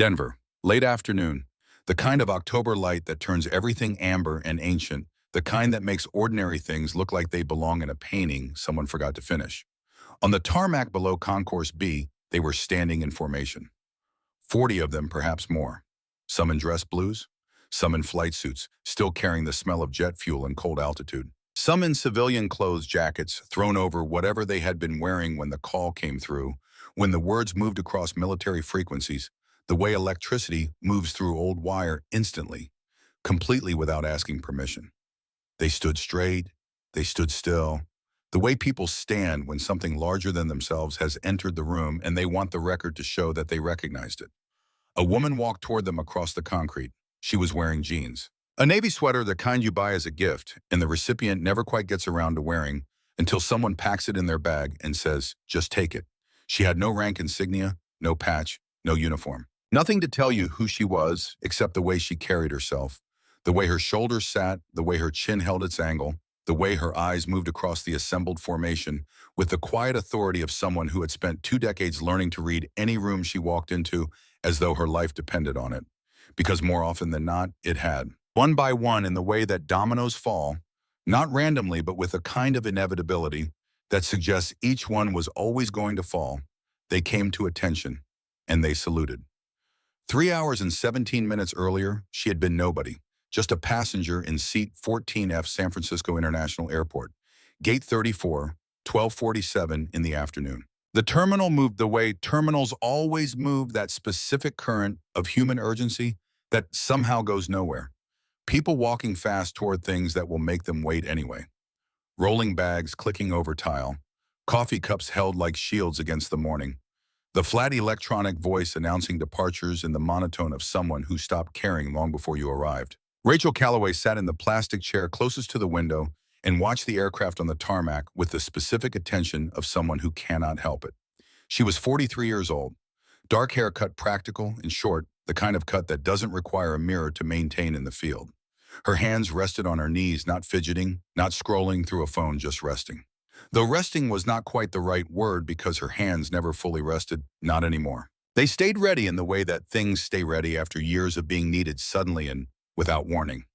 Denver, late afternoon. The kind of October light that turns everything amber and ancient, the kind that makes ordinary things look like they belong in a painting someone forgot to finish. On the tarmac below Concourse B, they were standing in formation. 40 of them, perhaps more. Some in dress blues, some in flight suits, still carrying the smell of jet fuel in cold altitude. Some in civilian clothes jackets thrown over whatever they had been wearing when the call came through, when the words moved across military frequencies, the way electricity moves through old wire instantly, completely without asking permission. They stood straight, they stood still, the way people stand when something larger than themselves has entered the room and they want the record to show that they recognized it. A woman walked toward them across the concrete. She was wearing jeans. A navy sweater, the kind you buy as a gift, and the recipient never quite gets around to wearing until someone packs it in their bag and says, "Just take it." She had no rank insignia, no patch, no uniform. Nothing to tell you who she was except the way she carried herself, the way her shoulders sat, the way her chin held its angle, the way her eyes moved across the assembled formation with the quiet authority of someone who had spent 2 decades learning to read any room she walked into as though her life depended on it. Because more often than not, it had. One by one, in the way that dominoes fall, not randomly but with a kind of inevitability that suggests each one was always going to fall, they came to attention, and they saluted. 3 hours and 17 minutes earlier, she had been nobody, just a passenger in seat 14F San Francisco International Airport, gate 34, 12:47 in the afternoon. The terminal moved the way terminals always move, that specific current of human urgency that somehow goes nowhere. People walking fast toward things that will make them wait anyway. Rolling bags clicking over tile, coffee cups held like shields against the morning. The flat electronic voice announcing departures in the monotone of someone who stopped caring long before you arrived. Rachel Calloway sat in the plastic chair closest to the window and watched the aircraft on the tarmac with the specific attention of someone who cannot help it. She was 43 years old, dark hair cut practical and short, the kind of cut that doesn't require a mirror to maintain in the field. Her hands rested on her knees, not fidgeting, not scrolling through a phone, just resting. Though resting was not quite the right word because her hands never fully rested, not anymore. They stayed ready in the way that things stay ready after years of being needed suddenly and without warning.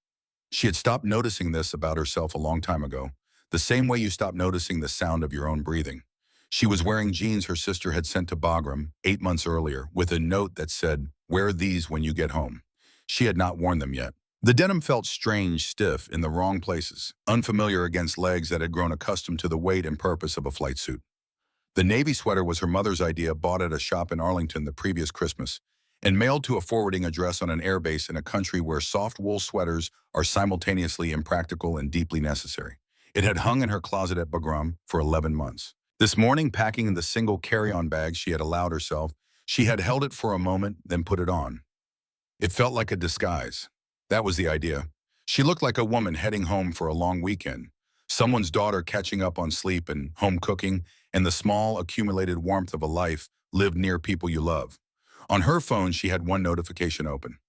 She had stopped noticing this about herself a long time ago, the same way you stop noticing the sound of your own breathing. She was wearing jeans her sister had sent to Bagram 8 months earlier with a note that said, "Wear these when you get home." She had not worn them yet. The denim felt strange, stiff, in the wrong places, unfamiliar against legs that had grown accustomed to the weight and purpose of a flight suit. The navy sweater was her mother's idea, bought at a shop in Arlington the previous Christmas, and mailed to a forwarding address on an airbase in a country where soft wool sweaters are simultaneously impractical and deeply necessary. It had hung in her closet at Bagram for 11 months. This morning, packing in the single carry-on bag she had allowed herself, she had held it for a moment, then put it on. It felt like a disguise. That was the idea. She looked like a woman heading home for a long weekend, someone's daughter catching up on sleep and home cooking and the small accumulated warmth of a life lived near people you love. On her phone, she had one notification open.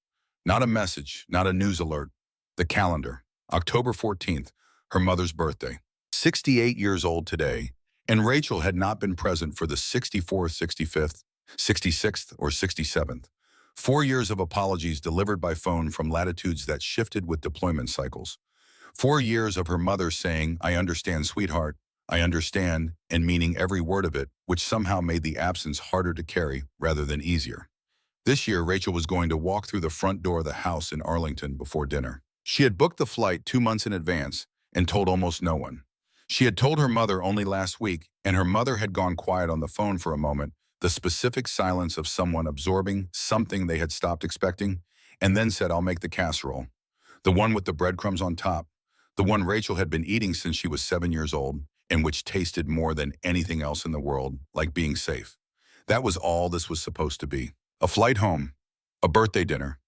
Not a message, not a news alert. The calendar, October 14th, her mother's birthday. 68 years old today, and Rachel had not been present for the 64th, 65th, 66th, or 67th. 4 years of apologies delivered by phone from latitudes that shifted with deployment cycles. 4 years of her mother saying, "I understand, sweetheart, I understand," and meaning every word of it, which somehow made the absence harder to carry rather than easier. This year, Rachel was going to walk through the front door of the house in Arlington before dinner. She had booked the flight 2 months in advance and told almost no one. She had told her mother only last week, and her mother had gone quiet on the phone for a moment, the specific silence of someone absorbing something they had stopped expecting, and then said, "I'll make the casserole." The one with the breadcrumbs on top, the one Rachel had been eating since she was 7 years old, and which tasted more than anything else in the world, like being safe. That was all this was supposed to be. A flight home, a birthday dinner,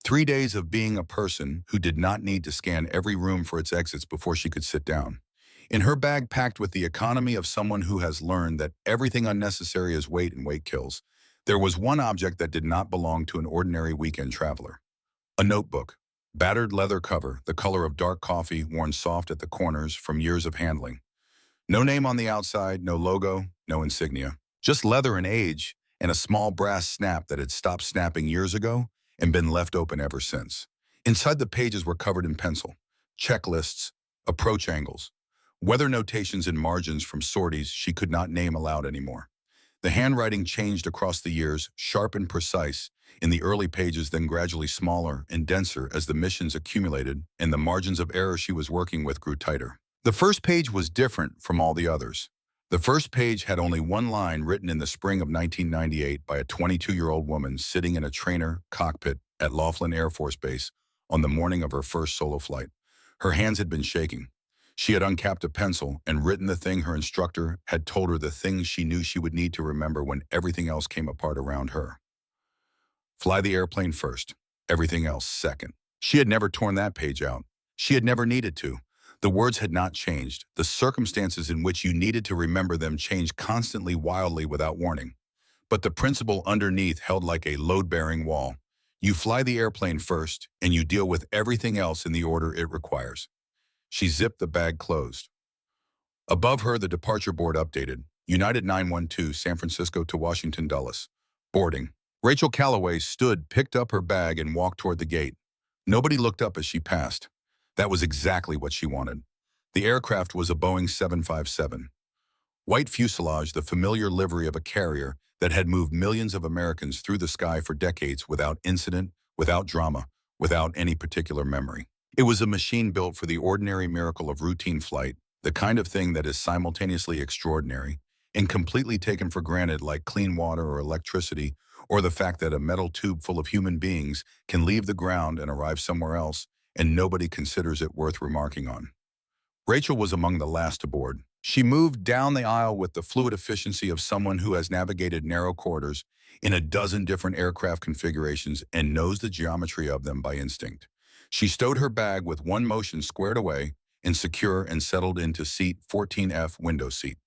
3 days of being a person who did not need to scan every room for its exits before she could sit down. In her bag, packed with the economy of someone who has learned that everything unnecessary is weight and weight kills, there was one object that did not belong to an ordinary weekend traveler. A notebook, battered leather cover, the color of dark coffee, worn soft at the corners from years of handling. No name on the outside, no logo, no insignia. Just leather and age, and a small brass snap that had stopped snapping years ago and been left open ever since. Inside the pages were covered in pencil, checklists, approach angles, weather notations and margins from sorties she could not name aloud anymore. The handwriting changed across the years, sharp and precise, in the early pages then gradually smaller and denser as the missions accumulated and the margins of error she was working with grew tighter. The first page was different from all the others. The first page had only one line written in the spring of 1998 by a 22-year-old woman sitting in a trainer cockpit at Laughlin Air Force Base on the morning of her first solo flight. Her hands had been shaking. She had uncapped a pencil and written the thing her instructor had told her, the things she knew she would need to remember when everything else came apart around her. Fly the airplane first, everything else second. She had never torn that page out. She had never needed to. The words had not changed. The circumstances in which you needed to remember them changed constantly, wildly, without warning. But the principle underneath held like a load-bearing wall. You fly the airplane first, and you deal with everything else in the order it requires. She zipped the bag closed. Above her, the departure board updated. United 912, San Francisco to Washington Dulles. Boarding. Rachel Calloway stood, picked up her bag, and walked toward the gate. Nobody looked up as she passed. That was exactly what she wanted. The aircraft was a Boeing 757. White fuselage, the familiar livery of a carrier that had moved millions of Americans through the sky for decades without incident, without drama, without any particular memory. It was a machine built for the ordinary miracle of routine flight, the kind of thing that is simultaneously extraordinary and completely taken for granted, like clean water or electricity, or the fact that a metal tube full of human beings can leave the ground and arrive somewhere else, and nobody considers it worth remarking on. Rachel was among the last to board. She moved down the aisle with the fluid efficiency of someone who has navigated narrow corridors in a dozen different aircraft configurations and knows the geometry of them by instinct. She stowed her bag with one motion squared away and secure and settled into seat 14F, window seat.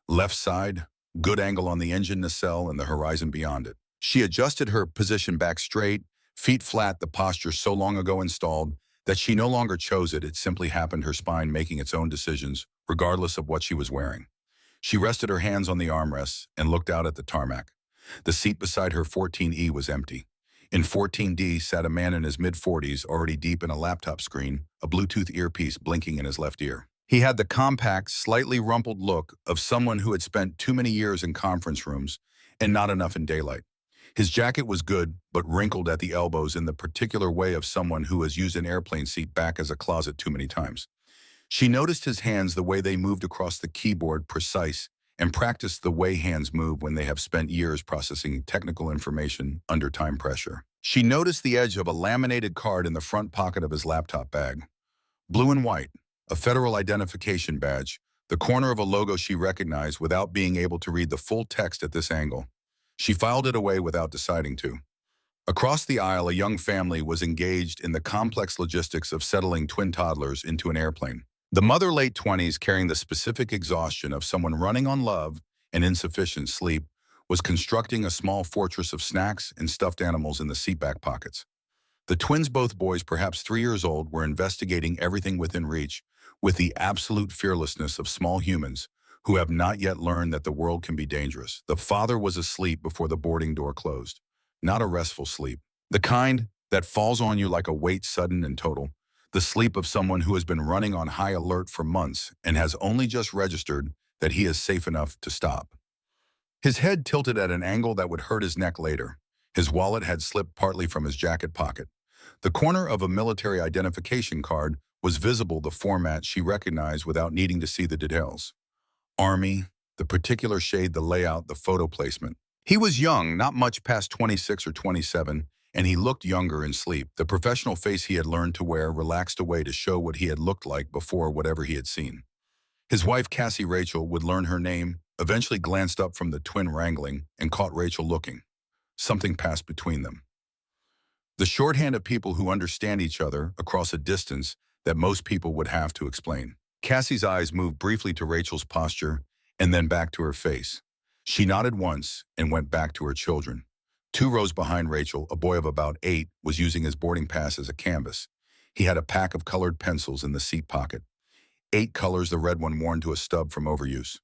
Left side, good angle on the engine nacelle and the horizon beyond it. She adjusted her position back straight, feet flat, the posture so long ago installed that she no longer chose it. It simply happened, her spine making its own decisions, regardless of what she was wearing. She rested her hands on the armrests and looked out at the tarmac. The seat beside her 14E was empty. In 14D sat a man in his mid-40s, already deep in a laptop screen, a Bluetooth earpiece blinking in his left ear. He had the compact, slightly rumpled look of someone who had spent too many years in conference rooms and not enough in daylight. His jacket was good, but wrinkled at the elbows in the particular way of someone who has used an airplane seat back as a closet too many times. She noticed his hands, the way they moved across the keyboard, precise, and practiced the way hands move when they have spent years processing technical information under time pressure. She noticed the edge of a laminated card in the front pocket of his laptop bag. Blue and white, a federal identification badge, the corner of a logo she recognized without being able to read the full text at this angle. She filed it away without deciding to. Across the aisle, a young family was engaged in the complex logistics of settling twin toddlers into an airplane. The mother, late 20s, carrying the specific exhaustion of someone running on love and insufficient sleep, was constructing a small fortress of snacks and stuffed animals in the seatback pockets. The twins, both boys perhaps 3 years old, were investigating everything within reach with the absolute fearlessness of small humans who have not yet learned that the world can be dangerous. The father was asleep before the boarding door closed. Not a restful sleep. The kind that falls on you like a weight, sudden and total. The sleep of someone who has been running on high alert for months and has only just registered that he is safe enough to stop. His head tilted at an angle that would hurt his neck later. His wallet had slipped partly from his jacket pocket. The corner of a military identification card was visible, the format she recognized without needing to see the details. Army, the particular shade, the layout, the photo placement. He was young, not much past 26 or 27, and he looked younger in sleep. The professional face he had learned to wear relaxed away to show what he had looked like before whatever he had seen. His wife, Cassie Rachel, would learn her name, eventually glanced up from the twin wrangling and caught Rachel looking. Something passed between them. The shorthand of people who understand each other across a distance that most people would have to explain. Cassie's eyes moved briefly to Rachel's posture and then back to her face. She nodded once and went back to her children. 2 rows behind Rachel, a boy of about 8 was using his boarding pass as a canvas. He had a pack of colored pencils in the seat pocket. 8 colors, the red one worn to a stub from overuse.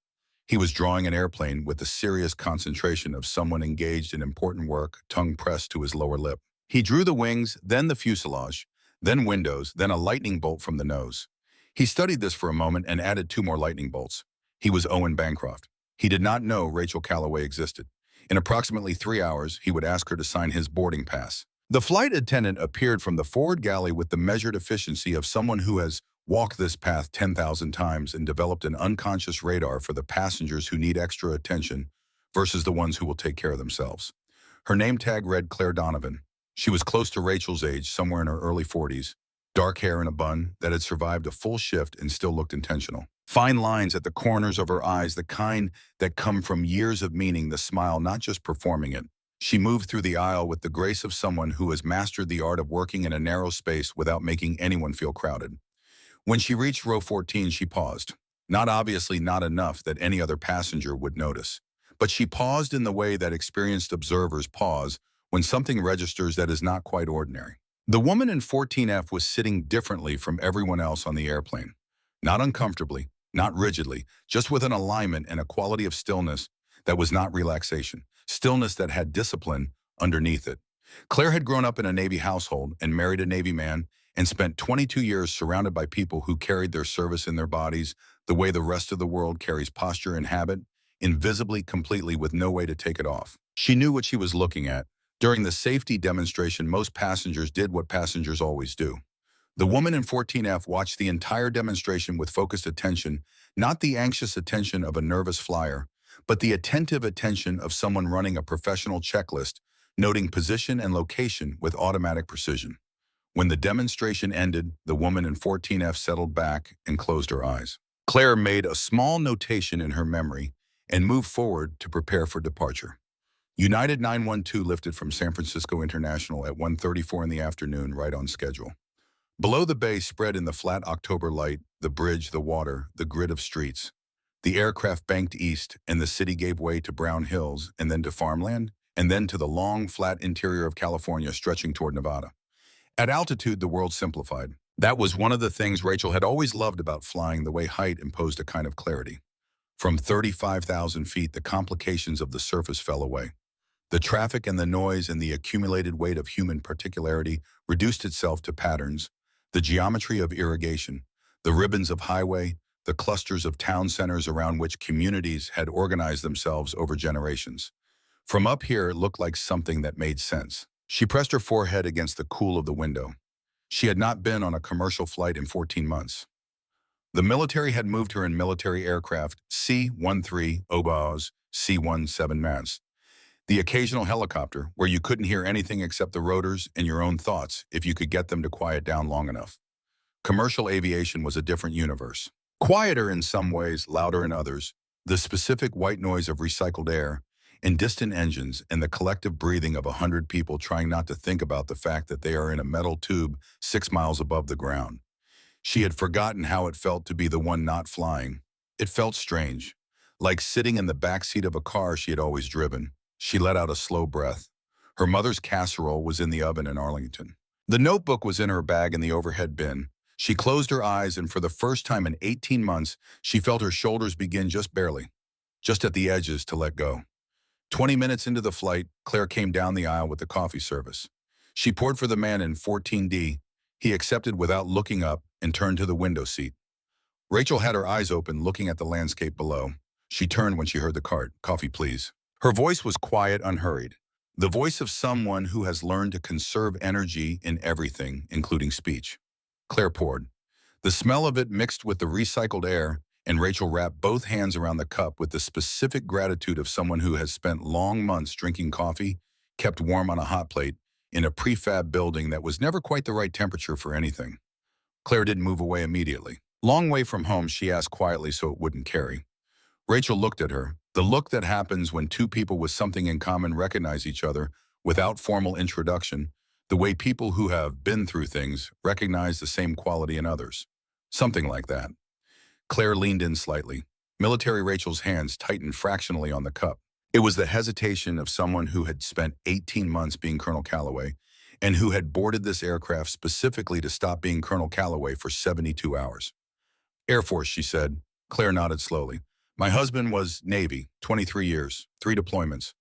He was drawing an airplane with the serious concentration of someone engaged in important work, tongue pressed to his lower lip. He drew the wings, then the fuselage, then windows, then a lightning bolt from the nose. He studied this for a moment and added two more lightning bolts. He was Owen Bancroft. He did not know Rachel Calloway existed. In approximately 3 hours, he would ask her to sign his boarding pass. The flight attendant appeared from the forward galley with the measured efficiency of someone who has walked this path 10,000 times and developed an unconscious radar for the passengers who need extra attention versus the ones who will take care of themselves. Her name tag read Claire Donovan. She was close to Rachel's age, somewhere in her early 40s, dark hair in a bun that had survived a full shift and still looked intentional. Fine lines at the corners of her eyes, the kind that come from years of meaning, the smile not just performing it. She moved through the aisle with the grace of someone who has mastered the art of working in a narrow space without making anyone feel crowded. When she reached row 14, she paused. Not obviously not enough that any other passenger would notice, but she paused in the way that experienced observers pause when something registers that is not quite ordinary. The woman in 14F was sitting differently from everyone else on the airplane. Not uncomfortably, not rigidly, just with an alignment and a quality of stillness that was not relaxation. Stillness that had discipline underneath it. Claire had grown up in a Navy household and married a Navy man and spent 22 years surrounded by people who carried their service in their bodies the way the rest of the world carries posture and habit, invisibly, completely, with no way to take it off. She knew what she was looking at. During the safety demonstration, most passengers did what passengers always do. The woman in 14F watched the entire demonstration with focused attention, not the anxious attention of a nervous flyer, but the attentive attention of someone running a professional checklist, noting position and location with automatic precision. When the demonstration ended, the woman in 14F settled back and closed her eyes. Claire made a small notation in her memory and moved forward to prepare for departure. United 912 lifted from San Francisco International at 1:34 in the afternoon, right on schedule. Below the bay, spread in the flat October light, the bridge, the water, the grid of streets. The aircraft banked east, and the city gave way to brown hills, and then to farmland, and then to the long, flat interior of California stretching toward Nevada. At altitude, the world simplified. That was one of the things Rachel had always loved about flying, the way height imposed a kind of clarity. From 35,000 feet, the complications of the surface fell away. The traffic and the noise and the accumulated weight of human particularity reduced itself to patterns, the geometry of irrigation, the ribbons of highway, the clusters of town centers around which communities had organized themselves over generations. From up here, it looked like something that made sense. She pressed her forehead against the cool of the window. She had not been on a commercial flight in 14 months. The military had moved her in military aircraft, C-13 Obas, C-17 Mats. The occasional helicopter, where you couldn't hear anything except the rotors and your own thoughts if you could get them to quiet down long enough. Commercial aviation was a different universe. Quieter in some ways, louder in others. The specific white noise of recycled air, and distant engines, and the collective breathing of 100 people trying not to think about the fact that they are in a metal tube 6 miles above the ground. She had forgotten how it felt to be the one not flying. It felt strange, like sitting in the backseat of a car she had always driven. She let out a slow breath. Her mother's casserole was in the oven in Arlington. The notebook was in her bag in the overhead bin. She closed her eyes, and for the first time in 18 months, she felt her shoulders begin just barely, just at the edges, to let go. 20 minutes into the flight, Claire came down the aisle with the coffee service. She poured for the man in 14D. He accepted without looking up and turned to the window seat. Rachel had her eyes open, looking at the landscape below. She turned when she heard the cart. "Coffee, please." Her voice was quiet, unhurried. The voice of someone who has learned to conserve energy in everything, including speech. Claire poured. The smell of it mixed with the recycled air, and Rachel wrapped both hands around the cup with the specific gratitude of someone who has spent long months drinking coffee, kept warm on a hot plate, in a prefab building that was never quite the right temperature for anything. Claire didn't move away immediately. "Long way from home?" she asked quietly so it wouldn't carry. Rachel looked at her, the look that happens when two people with something in common recognize each other without formal introduction, the way people who have been through things recognize the same quality in others. Something like that. Claire leaned in slightly. Military Rachel's hands tightened fractionally on the cup. It was the hesitation of someone who had spent 18 months being Colonel Calloway and who had boarded this aircraft specifically to stop being Colonel Calloway for 72 hours. "Air Force," she said. Claire nodded slowly. My husband was Navy, 23 years, 3 deployments.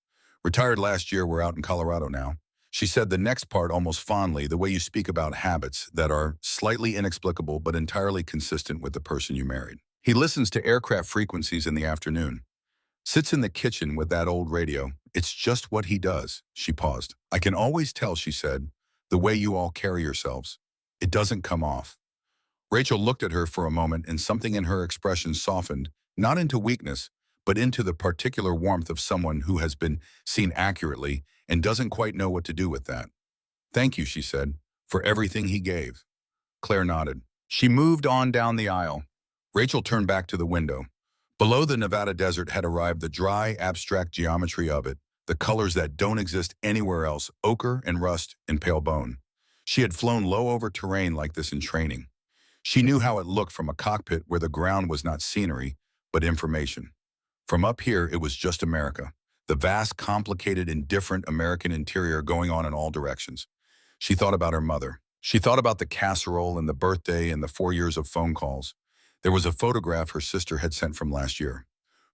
Retired last year, we're out in Colorado now. She said the next part almost fondly, the way you speak about habits that are slightly inexplicable but entirely consistent with the person you married. He listens to aircraft frequencies in the afternoon. Sits in the kitchen with that old radio. It's just what he does. She paused. I can always tell, she said, the way you all carry yourselves. It doesn't come off. Rachel looked at her for a moment and something in her expression softened, not into weakness, but into the particular warmth of someone who has been seen accurately and doesn't quite know what to do with that. Thank you, she said, for everything he gave. Claire nodded. She moved on down the aisle. Rachel turned back to the window. Below the Nevada desert had arrived the dry, abstract geometry of it, the colors that don't exist anywhere else, ochre and rust and pale bone. She had flown low over terrain like this in training. She knew how it looked from a cockpit where the ground was not scenery, but information. From up here, it was just America, the vast, complicated, and different American interior going on in all directions. She thought about her mother. She thought about the casserole and the birthday and the 4 years of phone calls. There was a photograph her sister had sent from last year.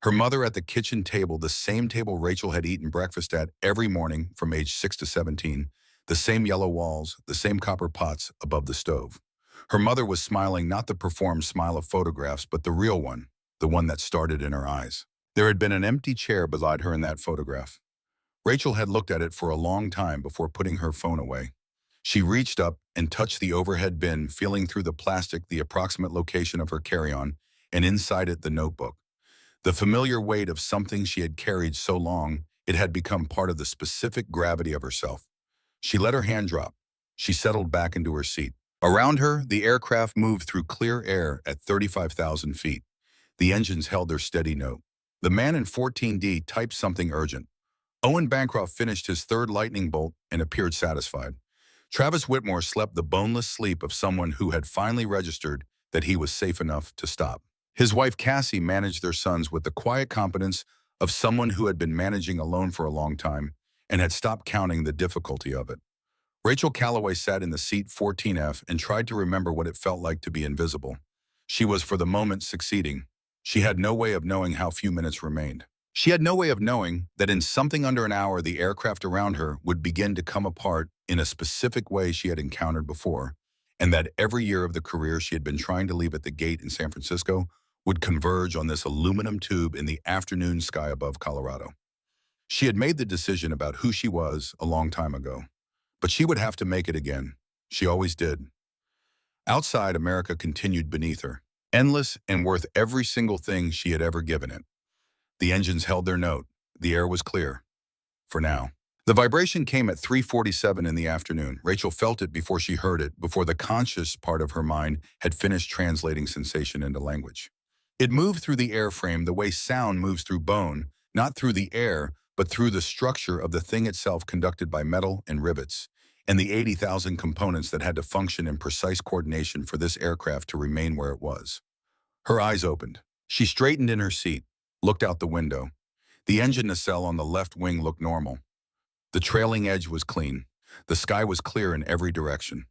Her mother at the kitchen table, the same table Rachel had eaten breakfast at every morning from age 6 to 17, the same yellow walls, the same copper pots above the stove. Her mother was smiling, not the performed smile of photographs, but the real one, the one that started in her eyes. There had been an empty chair beside her in that photograph. Rachel had looked at it for a long time before putting her phone away. She reached up and touched the overhead bin, feeling through the plastic the approximate location of her carry-on, and inside it the notebook. The familiar weight of something she had carried so long, it had become part of the specific gravity of herself. She let her hand drop. She settled back into her seat. Around her, the aircraft moved through clear air at 35,000 feet. The engines held their steady note. The man in 14D typed something urgent. Owen Bancroft finished his third lightning bolt and appeared satisfied. Travis Whitmore slept the boneless sleep of someone who had finally registered that he was safe enough to stop. His wife Cassie managed their sons with the quiet competence of someone who had been managing alone for a long time and had stopped counting the difficulty of it. Rachel Calloway sat in the seat 14F and tried to remember what it felt like to be invisible. She was for the moment succeeding. She had no way of knowing how few minutes remained. She had no way of knowing that in something under an hour the aircraft around her would begin to come apart in a specific way she had encountered before, and that every year of the career she had been trying to leave at the gate in San Francisco would converge on this aluminum tube in the afternoon sky above Colorado. She had made the decision about who she was a long time ago. But she would have to make it again. She always did. Outside, America continued beneath her, endless and worth every single thing she had ever given it. The engines held their note. The air was clear. For now. The vibration came at 3:47 in the afternoon. Rachel felt it before she heard it, before the conscious part of her mind had finished translating sensation into language. It moved through the airframe the way sound moves through bone, not through the air, but through the structure of the thing itself conducted by metal and rivets, and the 80,000 components that had to function in precise coordination for this aircraft to remain where it was. Her eyes opened. She straightened in her seat, looked out the window. The engine nacelle on the left wing looked normal. The trailing edge was clean. The sky was clear in every direction.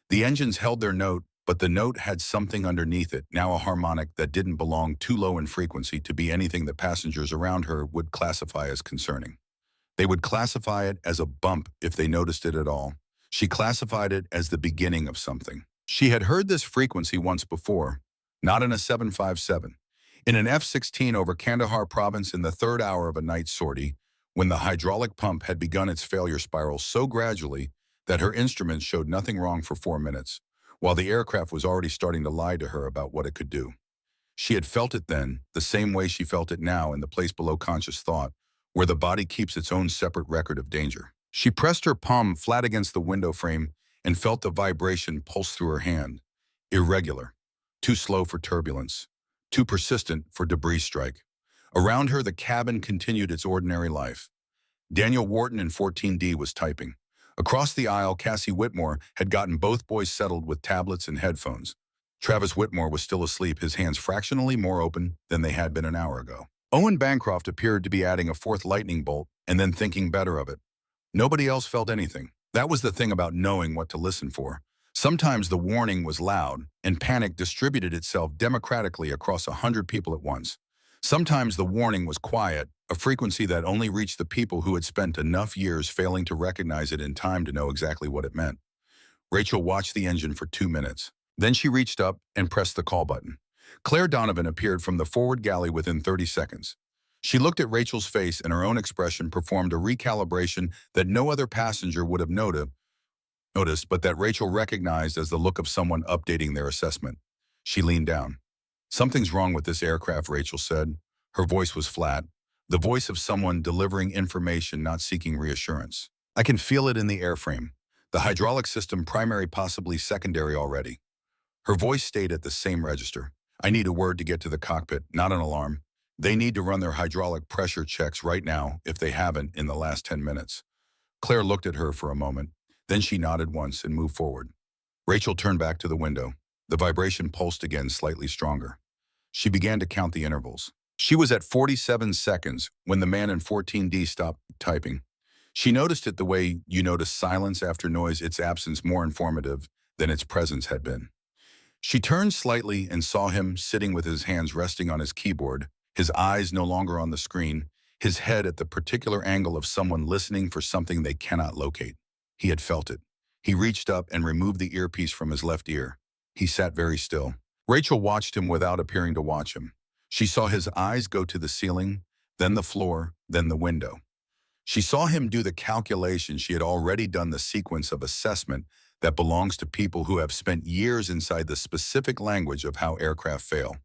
The engines held their note, but the note had something underneath it, now a harmonic that didn't belong too low in frequency to be anything the passengers around her would classify as concerning. They would classify it as a bump if they noticed it at all. She classified it as the beginning of something. She had heard this frequency once before, not in a 757. In an F-16 over Kandahar province in the third hour of a night sortie, when the hydraulic pump had begun its failure spiral so gradually that her instruments showed nothing wrong for 4 minutes, while the aircraft was already starting to lie to her about what it could do. She had felt it then, the same way she felt it now in the place below conscious thought, where the body keeps its own separate record of danger. She pressed her palm flat against the window frame and felt the vibration pulse through her hand. Irregular, too slow for turbulence, too persistent for debris strike. Around her, the cabin continued its ordinary life. Daniel Wharton in 14D was typing. Across the aisle, Cassie Whitmore had gotten both boys settled with tablets and headphones. Travis Whitmore was still asleep, his hands fractionally more open than they had been an hour ago. Owen Bancroft appeared to be adding a fourth lightning bolt and then thinking better of it. Nobody else felt anything. That was the thing about knowing what to listen for. Sometimes the warning was loud, and panic distributed itself democratically across 100 people at once. Sometimes the warning was quiet, a frequency that only reached the people who had spent enough years failing to recognize it in time to know exactly what it meant. Rachel watched the engine for 2 minutes. Then she reached up and pressed the call button. Claire Donovan appeared from the forward galley within 30 seconds. She looked at Rachel's face and her own expression performed a recalibration that no other passenger would have noticed, but that Rachel recognized as the look of someone updating their assessment. She leaned down. "Something's wrong with this aircraft," Rachel said. Her voice was flat, the voice of someone delivering information, not seeking reassurance. "I can feel it in the airframe. The hydraulic system, primary, possibly secondary already." Her voice stayed at the same register. "I need a word to get to the cockpit, not an alarm. They need to run their hydraulic pressure checks right now if they haven't in the last 10 minutes. Claire looked at her for a moment. Then she nodded once and moved forward. Rachel turned back to the window. The vibration pulsed again, slightly stronger. She began to count the intervals. She was at 47 seconds when the man in 14D stopped typing. She noticed it the way you notice silence after noise, its absence more informative than its presence had been. She turned slightly and saw him sitting with his hands resting on his keyboard, his eyes no longer on the screen, his head at the particular angle of someone listening for something they cannot locate. He had felt it. He reached up and removed the earpiece from his left ear. He sat very still. Rachel watched him without appearing to watch him. She saw his eyes go to the ceiling, then the floor, then the window. She saw him do the calculation. She had already done the sequence of assessment that belongs to people who have spent years inside the specific language of how aircraft fail.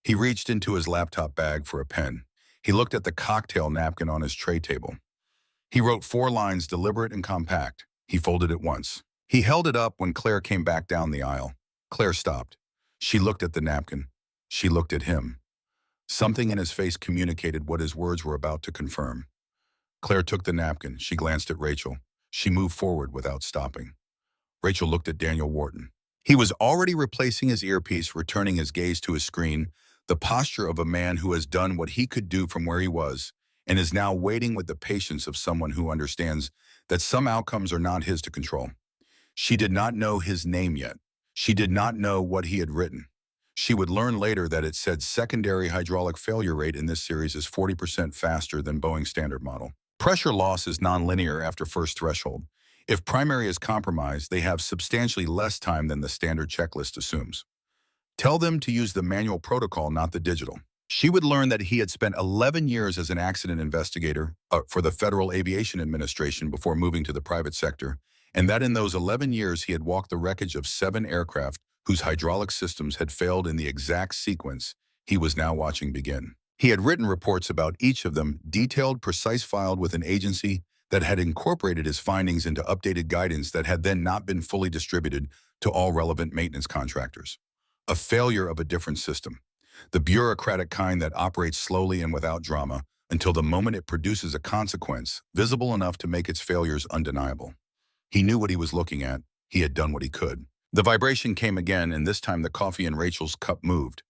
He reached into his laptop bag for a pen. He looked at the cocktail napkin on his tray table. He wrote 4 lines, deliberate and compact. He folded it once. He held it up when Claire came back down the aisle. Claire stopped. She looked at the napkin. She looked at him. Something in his face communicated what his words were about to confirm. Claire took the napkin. She glanced at Rachel. She moved forward without stopping. Rachel looked at Daniel Wharton. He was already replacing his earpiece, returning his gaze to his screen, the posture of a man who has done what he could do from where he was, and is now waiting with the patience of someone who understands that some outcomes are not his to control. She did not know his name yet. She did not know what he had written. She would learn later that it said secondary hydraulic failure rate in this series is 40% faster than Boeing's standard model. Pressure loss is nonlinear after first threshold. If primary is compromised, they have substantially less time than the standard checklist assumes. Tell them to use the manual protocol, not the digital. She would learn that he had spent 11 years as an accident investigator for the Federal Aviation Administration before moving to the private sector, and that in those 11 years he had walked the wreckage of 7 aircraft whose hydraulic systems had failed in the exact sequence he was now watching begin. He had written reports about each of them, detailed, precise, filed with an agency that had incorporated his findings into updated guidance that had then not been fully distributed to all relevant maintenance contractors. A failure of a different system. The bureaucratic kind that operates slowly and without drama until the moment it produces a consequence, visible enough to make its failures undeniable. He knew what he was looking at. He had done what he could. The vibration came again, and this time the coffee in Rachel's cup moved.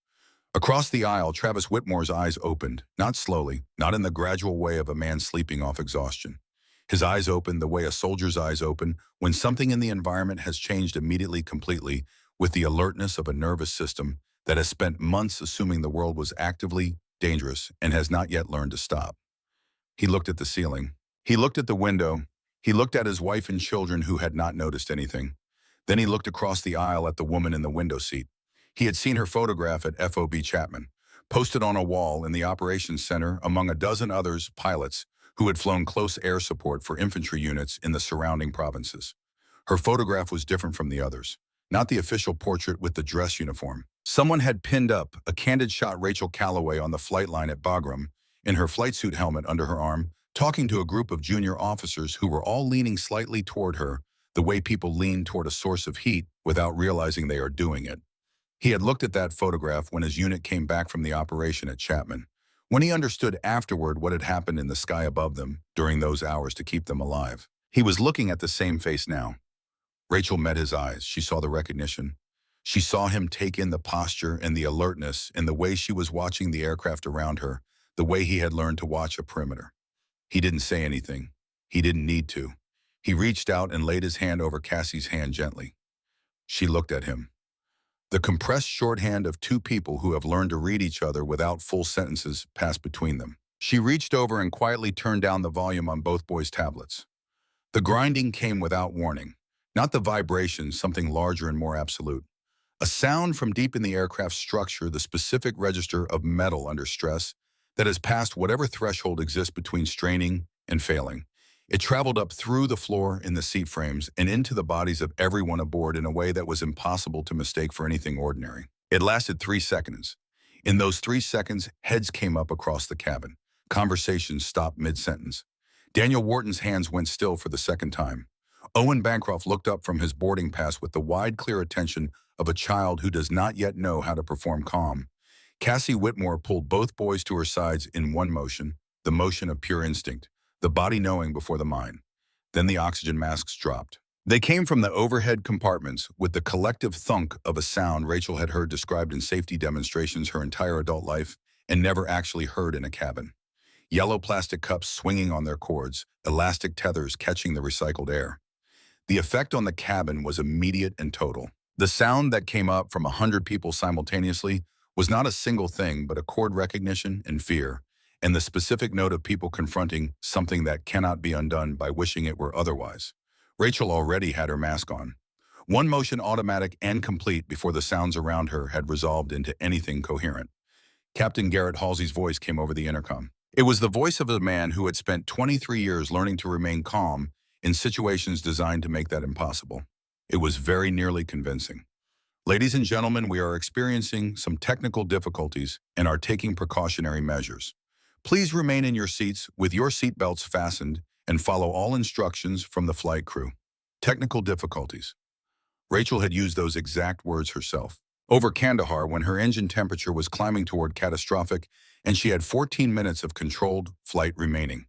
Across the aisle, Travis Whitmore's eyes opened, not slowly, not in the gradual way of a man sleeping off exhaustion. His eyes opened the way a soldier's eyes open when something in the environment has changed immediately, completely, with the alertness of a nervous system that has spent months assuming the world was actively dangerous and has not yet learned to stop. He looked at the ceiling. He looked at the window. He looked at his wife and children who had not noticed anything. Then he looked across the aisle at the woman in the window seat. He had seen her photograph at FOB Chapman, posted on a wall in the operations center among a dozen others pilots who had flown close air support for infantry units in the surrounding provinces. Her photograph was different from the others. Not the official portrait with the dress uniform. Someone had pinned up a candid shot Rachel Calloway on the flight line at Bagram, in her flight suit helmet under her arm, talking to a group of junior officers who were all leaning slightly toward her, the way people lean toward a source of heat without realizing they are doing it. He had looked at that photograph when his unit came back from the operation at Chapman, when he understood afterward what had happened in the sky above them during those hours to keep them alive. He was looking at the same face now. Rachel met his eyes. She saw the recognition. She saw him take in the posture and the alertness in the way she was watching the aircraft around her, the way he had learned to watch a perimeter. He didn't say anything. He didn't need to. He reached out and laid his hand over Cassie's hand gently. She looked at him. The compressed shorthand of two people who have learned to read each other without full sentences pass between them. She reached over and quietly turned down the volume on both boys' tablets. The grinding came without warning, not the vibration, something larger and more absolute. A sound from deep in the aircraft's structure, the specific register of metal under stress that has passed whatever threshold exists between straining and failing. It traveled up through the floor in the seat frames and into the bodies of everyone aboard in a way that was impossible to mistake for anything ordinary. It lasted 3 seconds. In those 3 seconds, heads came up across the cabin. Conversations stopped mid-sentence. Daniel Wharton's hands went still for the second time. Owen Bancroft looked up from his boarding pass with the wide, clear attention of a child who does not yet know how to perform calm. Cassie Whitmore pulled both boys to her sides in one motion, the motion of pure instinct, the body knowing before the mind. Then the oxygen masks dropped. They came from the overhead compartments with the collective thunk of a sound Rachel had heard described in safety demonstrations her entire adult life and never actually heard in a cabin. Yellow plastic cups swinging on their cords, elastic tethers catching the recycled air. The effect on the cabin was immediate and total. The sound that came up from 100 people simultaneously was not a single thing but a chord recognition and fear, and the specific note of people confronting something that cannot be undone by wishing it were otherwise. Rachel already had her mask on. One motion automatic and complete before the sounds around her had resolved into anything coherent. Captain Garrett Halsey's voice came over the intercom. It was the voice of a man who had spent 23 years learning to remain calm in situations designed to make that impossible. It was very nearly convincing. Ladies and gentlemen, we are experiencing some technical difficulties and are taking precautionary measures. Please remain in your seats with your seatbelts fastened and follow all instructions from the flight crew. Technical difficulties. Rachel had used those exact words herself. Over Kandahar, when her engine temperature was climbing toward catastrophic and she had 14 minutes of controlled flight remaining.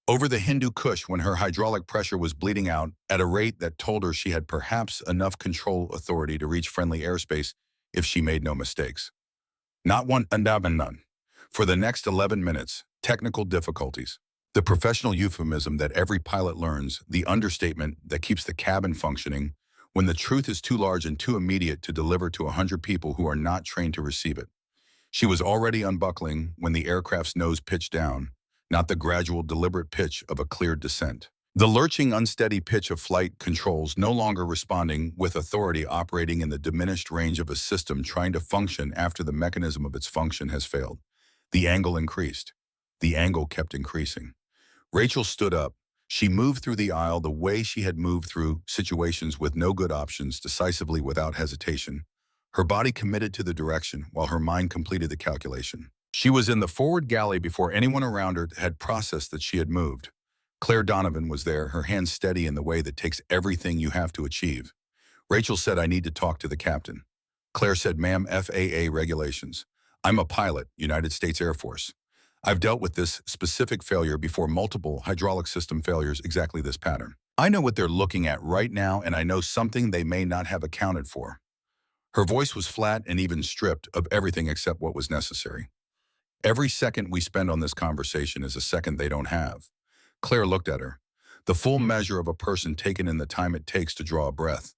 Over the Hindu Kush, when her hydraulic pressure was bleeding out at a rate that told her she had perhaps enough control authority to reach friendly airspace if she made no mistakes. Not one and none. For the next 11 minutes, technical difficulties. The professional euphemism that every pilot learns, the understatement that keeps the cabin functioning when the truth is too large and too immediate to deliver to 100 people who are not trained to receive it. She was already unbuckling when the aircraft's nose pitched down, not the gradual, deliberate pitch of a cleared descent. The lurching, unsteady pitch of flight controls no longer responding with authority, operating in the diminished range of a system trying to function after the mechanism of its function has failed. The angle increased. The angle kept increasing. Rachel stood up. She moved through the aisle the way she had moved through situations with no good options, decisively, without hesitation. Her body committed to the direction while her mind completed the calculation. She was in the forward galley before anyone around her had processed that she had moved. Claire Donovan was there, her hands steady in the way that takes everything you have to achieve. Rachel said, "I need to talk to the captain." Claire said, "Ma'am, FAA regulations. I'm a pilot, United States Air Force. I've dealt with this specific failure before, multiple hydraulic system failures, exactly this pattern. I know what they're looking at right now, and I know something they may not have accounted for." Her voice was flat and even stripped of everything except what was necessary. "Every second we spend on this conversation is a second they don't have." Claire looked at her, the full measure of a person taken in the time it takes to draw a breath.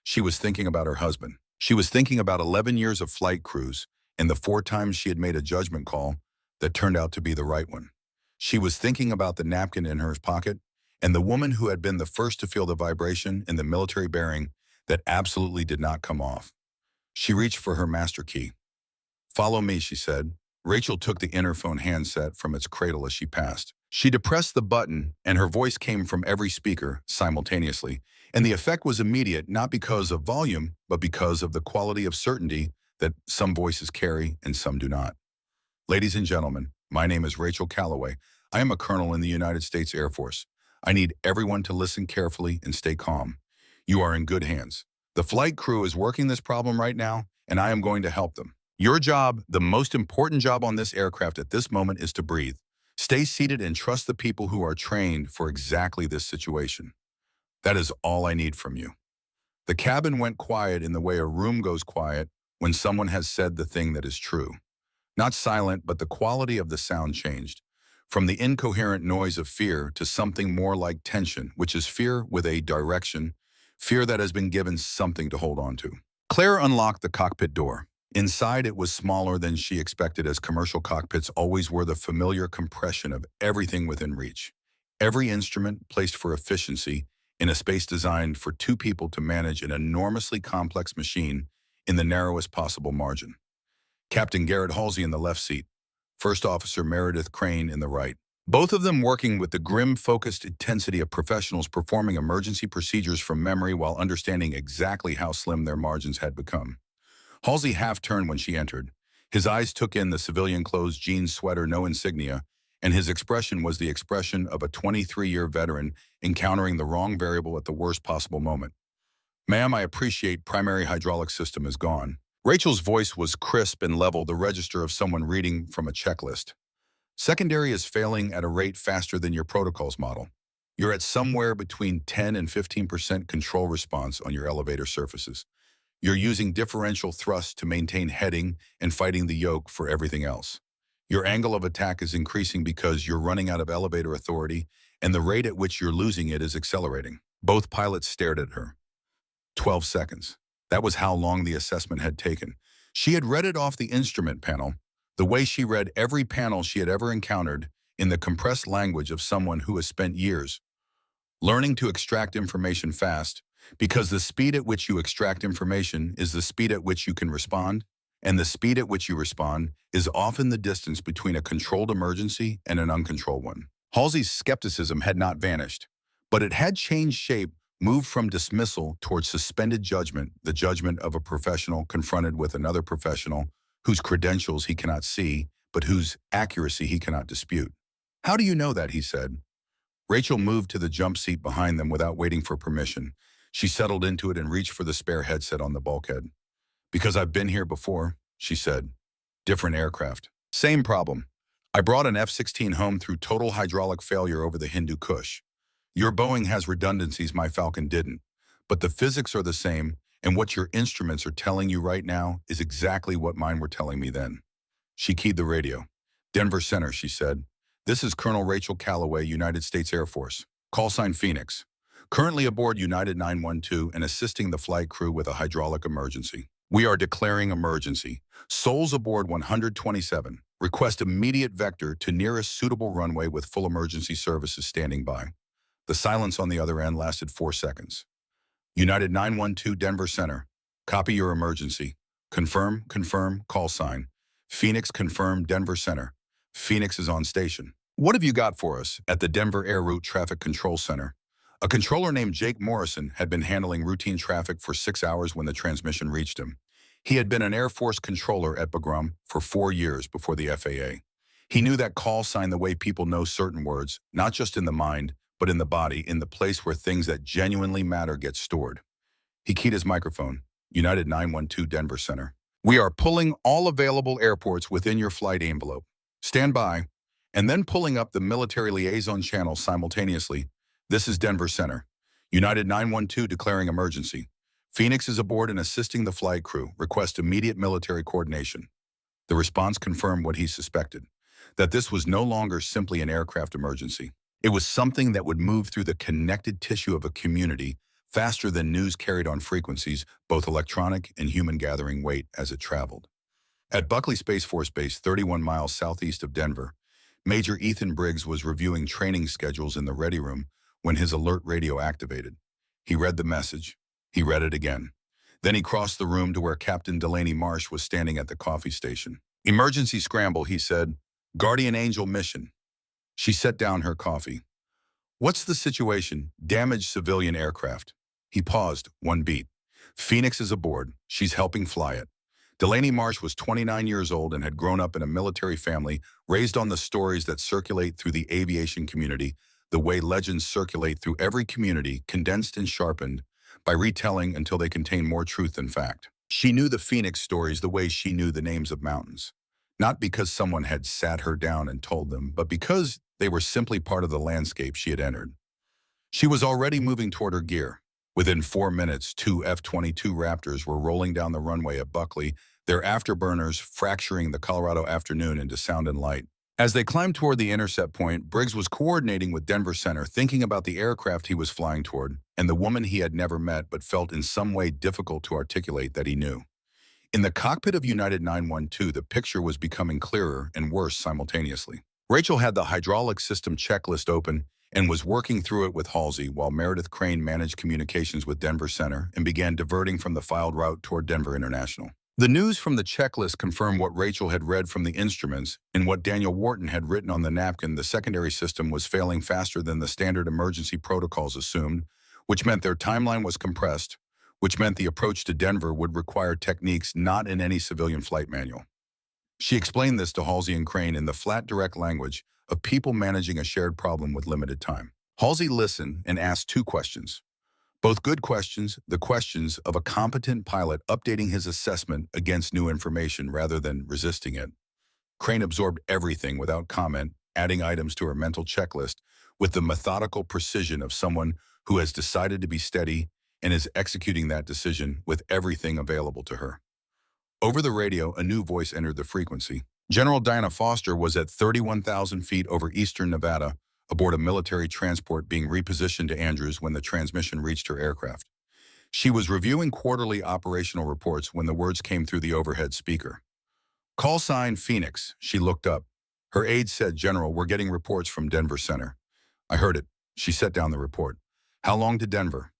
She was thinking about her husband. She was thinking about 11 years of flight crews and the 4 times she had made a judgment call that turned out to be the right one. She was thinking about the napkin in her pocket and the woman who had been the first to feel the vibration in the military bearing that absolutely did not come off. She reached for her master key. "Follow me," she said. Rachel took the interphone handset from its cradle as she passed. She depressed the button, and her voice came from every speaker simultaneously, and the effect was immediate, not because of volume, but because of the quality of certainty that some voices carry and some do not. "Ladies and gentlemen, my name is Rachel Calloway. I am a colonel in the United States Air Force. I need everyone to listen carefully and stay calm. You are in good hands. The flight crew is working this problem right now, and I am going to help them. Your job, the most important job on this aircraft at this moment, is to breathe. Stay seated and trust the people who are trained for exactly this situation. That is all I need from you." The cabin went quiet in the way a room goes quiet when someone has said the thing that is true. Not silent, but the quality of the sound changed, from the incoherent noise of fear to something more like tension, which is fear with a direction, fear that has been given something to hold on to. Claire unlocked the cockpit door. Inside, it was smaller than she expected, as commercial cockpits always were, the familiar compression of everything within reach. Every instrument placed for efficiency in a space designed for two people to manage an enormously complex machine in the narrowest possible margin. Captain Garrett Halsey in the left seat, First Officer Meredith Crane in the right. Both of them working with the grim, focused intensity of professionals performing emergency procedures from memory while understanding exactly how slim their margins had become. Halsey half-turned when she entered. His eyes took in the civilian clothes, jeans, sweater, no insignia, and his expression was the expression of a 23-year veteran encountering the wrong variable at the worst possible moment. "Ma'am, I appreciate primary hydraulic system is gone." Rachel's voice was crisp and level, the register of someone reading from a checklist. "Secondary is failing at a rate faster than your protocols model. You're at somewhere between 10 and 15% control response on your elevator surfaces. You're using differential thrust to maintain heading and fighting the yoke for everything else. Your angle of attack is increasing because you're running out of elevator authority, and the rate at which you're losing it is accelerating." Both pilots stared at her. 12 seconds. That was how long the assessment had taken. She had read it off the instrument panel, the way she read every panel she had ever encountered, in the compressed language of someone who has spent years learning to extract information fast, because the speed at which you extract information is the speed at which you can respond, and the speed at which you respond is often the distance between a controlled emergency and an uncontrolled one. Halsey's skepticism had not vanished, but it had changed shape, moved from dismissal towards suspended judgment, the judgment of a professional confronted with another professional whose credentials he cannot see, but whose accuracy he cannot dispute. "How do you know that?" he said. Rachel moved to the jump seat behind them without waiting for permission. She settled into it and reached for the spare headset on the bulkhead. "Because I've been here before," she said. "Different aircraft. Same problem. I brought an F-16 home through total hydraulic failure over the Hindu Kush. Your Boeing has redundancies my Falcon didn't, but the physics are the same, and what your instruments are telling you right now is exactly what mine were telling me then." She keyed the radio. "Denver Center," she said. "This is Colonel Rachel Calloway, United States Air Force. Call sign Phoenix. Currently aboard United 912 and assisting the flight crew with a hydraulic emergency. We are declaring emergency. Souls aboard 127. Request immediate vector to nearest suitable runway with full emergency services standing by." The silence on the other end lasted 4 seconds. "United 912 Denver Center. Copy your emergency. Confirm, confirm, call sign. Phoenix confirmed Denver Center. Phoenix is on station. What have you got for us?" At the Denver Air Route Traffic Control Center, a controller named Jake Morrison had been handling routine traffic for 6 hours when the transmission reached him. He had been an Air Force controller at Bagram for 4 years before the FAA. He knew that call sign the way people know certain words, not just in the mind, but in the body, in the place where things that genuinely matter get stored. He keyed his microphone. "United 912 Denver Center. We are pulling all available airports within your flight envelope. Stand by." And then pulling up the military liaison channel simultaneously. "This is Denver Center. United 912 declaring emergency. Phoenix is aboard and assisting the flight crew. Request immediate military coordination." The response confirmed what he suspected, that this was no longer simply an aircraft emergency. It was something that would move through the connected tissue of a community faster than news carried on frequencies, both electronic and human, gathering weight as it traveled. At Buckley Space Force Base, 31 miles southeast of Denver, Major Ethan Briggs was reviewing training schedules in the ready room when his alert radio activated. He read the message. He read it again. Then he crossed the room to where Captain Delaney Marsh was standing at the coffee station. "Emergency scramble," he said. "Guardian Angel mission." She set down her coffee. "What's the situation?" "Damaged civilian aircraft." He paused, 1 beat. "Phoenix is aboard. She's helping fly it." Delaney Marsh was 29 years old and had grown up in a military family, raised on the stories that circulate through the aviation community, the way legends circulate through every community, condensed and sharpened by retelling until they contain more truth than fact. She knew the Phoenix stories the way she knew the names of mountains. Not because someone had sat her down and told them, but because they were simply part of the landscape she had entered. She was already moving toward her gear. Within 4 minutes, 2 F-22 Raptors were rolling down the runway at Buckley, their afterburners fracturing the Colorado afternoon into sound and light. As they climbed toward the intercept point, Briggs was coordinating with Denver Center, thinking about the aircraft he was flying toward. and the woman he had never met but felt in some way difficult to articulate that he knew. In the cockpit of United 912, the picture was becoming clearer and worse simultaneously. Rachel had the hydraulic system checklist open and was working through it with Halsey while Meredith Crane managed communications with Denver Center and began diverting from the filed route toward Denver International. The news from the checklist confirmed what Rachel had read from the instruments and what Daniel Wharton had written on the napkin. The secondary system was failing faster than the standard emergency protocols assumed, which meant their timeline was compressed, which meant the approach to Denver would require techniques not in any civilian flight manual. She explained this to Halsey and Crane in the flat, direct language of people managing a shared problem with limited time. Halsey listened and asked two questions. Both good questions, the questions of a competent pilot updating his assessment against new information rather than resisting it. Crane absorbed everything without comment, adding items to her mental checklist with the methodical precision of someone who has decided to be steady and is executing that decision with everything available to her. Over the radio, a new voice entered the frequency. General Diana Foster was at 31,000 feet over eastern Nevada, aboard a military transport being repositioned to Andrews when the transmission reached her aircraft. She was reviewing quarterly operational reports when the words came through the overhead speaker. Call sign Phoenix. She looked up. Her aide said, General, we're getting reports from Denver Center. I heard it. She set down the report. How long to Denver?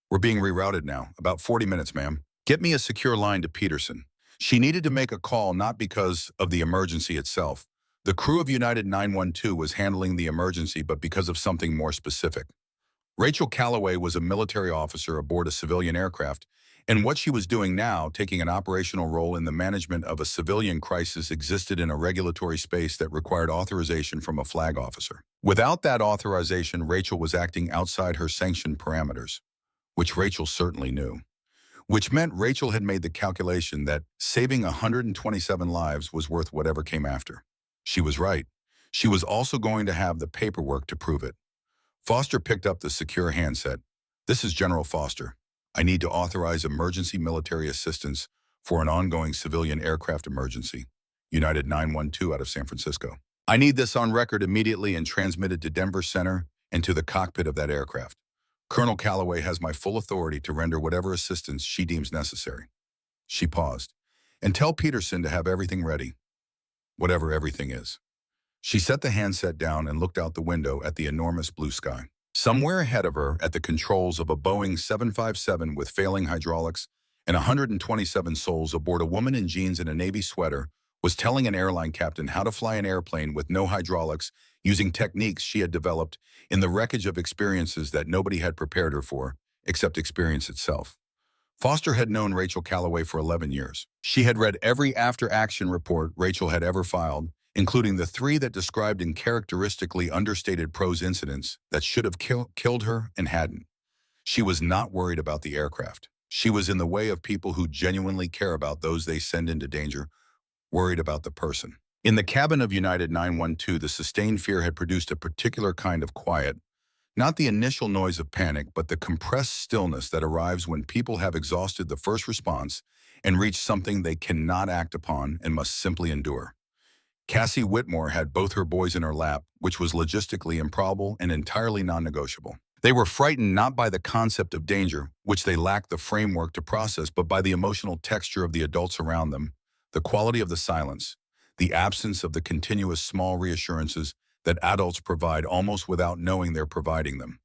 We're being rerouted now. About 40 minutes, ma'am. Get me a secure line to Peterson. She needed to make a call not because of the emergency itself. The crew of United 912 was handling the emergency, but because of something more specific. Rachel Calloway was a military officer aboard a civilian aircraft, and what she was doing now, taking an operational role in the management of a civilian crisis, existed in a regulatory space that required authorization from a flag officer. Without that authorization, Rachel was acting outside her sanctioned parameters, which Rachel certainly knew. Which meant Rachel had made the calculation that saving 127 lives was worth whatever came after. She was right. She was also going to have the paperwork to prove it. Foster picked up the secure handset. This is General Foster. I need to authorize emergency military assistance for an ongoing civilian aircraft emergency. United 912 out of San Francisco. I need this on record immediately and transmitted to Denver Center and to the cockpit of that aircraft. Colonel Calloway has my full authority to render whatever assistance she deems necessary. She paused. And tell Peterson to have everything ready. Whatever everything is. She set the handset down and looked out the window at the enormous blue sky. Somewhere ahead of her, at the controls of a Boeing 757 with failing hydraulics and 127 souls aboard, a woman in jeans and a navy sweater was telling an airline captain how to fly an airplane with no hydraulics using techniques she had developed in the wreckage of experiences that nobody had prepared her for, except experience itself. Foster had known Rachel Calloway for 11 years. She had read every after-action report Rachel had ever filed, including the 3 that described in characteristically understated prose incidents that should have killed her and hadn't. She was not worried about the aircraft. She was in the way of people who genuinely care about those they send into danger, worried about the person. In the cabin of United 912, the sustained fear had produced a particular kind of quiet, not the initial noise of panic, but the compressed stillness that arrives when people have exhausted the first response and reached something they cannot act upon and must simply endure. Cassie Whitmore had both her boys in her lap, which was logistically improbable and entirely non-negotiable. They were frightened not by the concept of danger, which they lacked the framework to process, but by the emotional texture of the adults around them, the quality of the silence, the absence of the continuous small reassurances that adults provide almost without knowing they're providing them.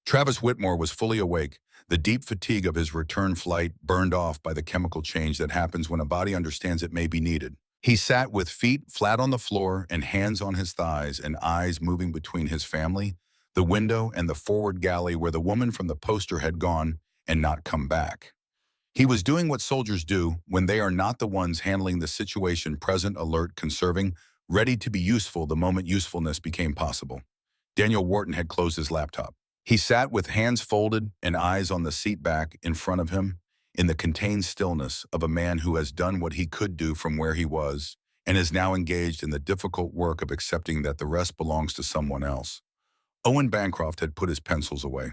Travis Whitmore was fully awake, the deep fatigue of his return flight burned off by the chemical change that happens when a body understands it may be needed. He sat with feet flat on the floor and hands on his thighs and eyes moving between his family, the window, and the forward galley where the woman from the poster had gone and not come back. He was doing what soldiers do when they are not the ones handling the situation: present, alert, conserving, ready to be useful the moment usefulness became possible. Daniel Wharton had closed his laptop. He sat with hands folded and eyes on the seat back in front of him, in the contained stillness of a man who has done what he could do from where he was and is now engaged in the difficult work of accepting that the rest belongs to someone else. Owen Bancroft had put his pencils away.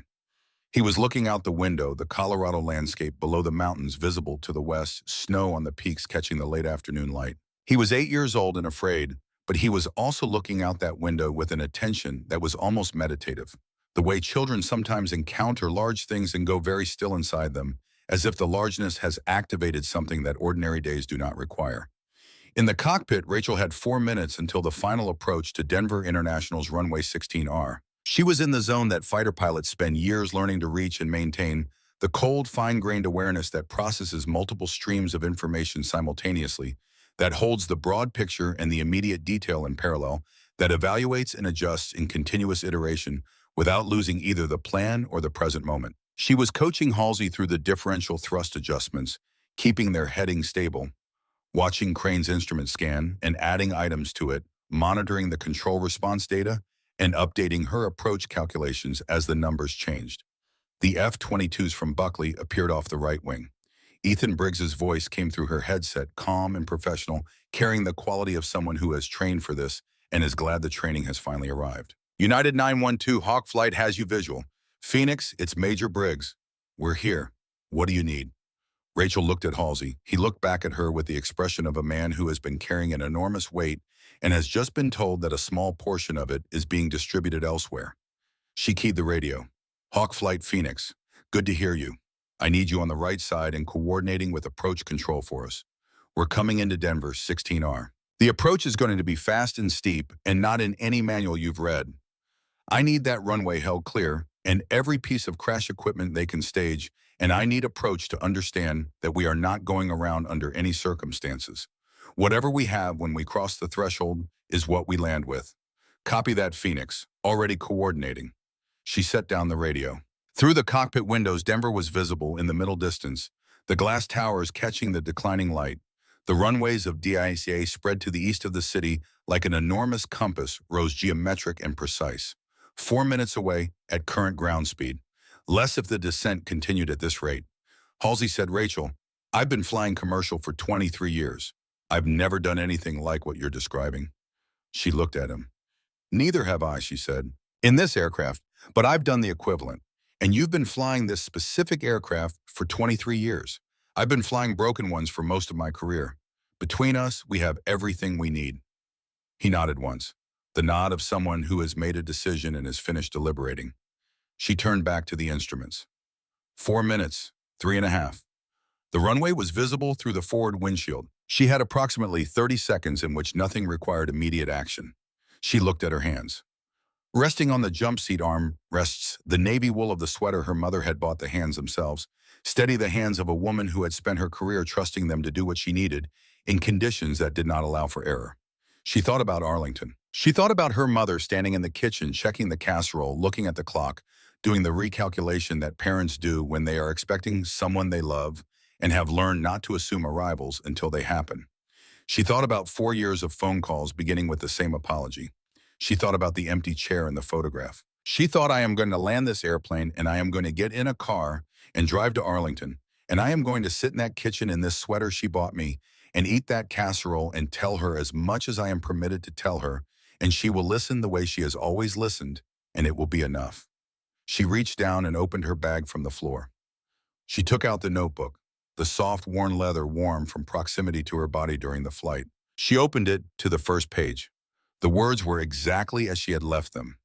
He was looking out the window, the Colorado landscape below the mountains visible to the west, snow on the peaks catching the late afternoon light. He was 8 years old and afraid, but he was also looking out that window with an attention that was almost meditative. the way children sometimes encounter large things and go very still inside them, as if the largeness has activated something that ordinary days do not require. In the cockpit, Rachel had 4 minutes until the final approach to Denver International's runway 16R. She was in the zone that fighter pilots spend years learning to reach and maintain, the cold, fine-grained awareness that processes multiple streams of information simultaneously, that holds the broad picture and the immediate detail in parallel, that evaluates and adjusts in continuous iteration without losing either the plan or the present moment. She was coaching Halsey through the differential thrust adjustments, keeping their heading stable, watching Crane's instrument scan and adding items to it, monitoring the control response data, and updating her approach calculations as the numbers changed. The F-22s from Buckley appeared off the right wing. Ethan Briggs's voice came through her headset, calm and professional, carrying the quality of someone who has trained for this and is glad the training has finally arrived. United 912 Hawk Flight has you visual. Phoenix, it's Major Briggs. We're here. What do you need? Rachel looked at Halsey. He looked back at her with the expression of a man who has been carrying an enormous weight and has just been told that a small portion of it is being distributed elsewhere. She keyed the radio. Hawk Flight Phoenix, good to hear you. I need you on the right side and coordinating with approach control for us. We're coming into Denver 16R. The approach is going to be fast and steep and not in any manual you've read. I need that runway held clear and every piece of crash equipment they can stage, and I need approach to understand that we are not going around under any circumstances. Whatever we have when we cross the threshold is what we land with. Copy that, Phoenix, already coordinating. She set down the radio. Through the cockpit windows, Denver was visible in the middle distance, the glass towers catching the declining light. The runways of DICA spread to the east of the city like an enormous compass rose geometric and precise. 4 minutes away at current ground speed. Less if the descent continued at this rate. Halsey said, Rachel, I've been flying commercial for 23 years. I've never done anything like what you're describing. She looked at him. Neither have I, she said, in this aircraft, but I've done the equivalent. And you've been flying this specific aircraft for 23 years. I've been flying broken ones for most of my career. Between us, we have everything we need. He nodded once, the nod of someone who has made a decision and is finished deliberating. She turned back to the instruments. 4 minutes, 3.5. The runway was visible through the forward windshield. She had approximately 30 seconds in which nothing required immediate action. She looked at her hands. Resting on the jump seat arm rests the navy wool of the sweater her mother had bought the hands themselves, steady the hands of a woman who had spent her career trusting them to do what she needed in conditions that did not allow for error. She thought about Arlington. She thought about her mother standing in the kitchen, checking the casserole, looking at the clock, doing the recalculation that parents do when they are expecting someone they love and have learned not to assume arrivals until they happen. She thought about 4 years of phone calls beginning with the same apology. She thought about the empty chair in the photograph. She thought, I am going to land this airplane and I am going to get in a car and drive to Arlington, and I am going to sit in that kitchen in this sweater she bought me and eat that casserole and tell her as much as I am permitted to tell her, and she will listen the way she has always listened, and it will be enough. She reached down and opened her bag from the floor. She took out the notebook, the soft, worn leather warm from proximity to her body during the flight. She opened it to the first page. The words were exactly as she had left them.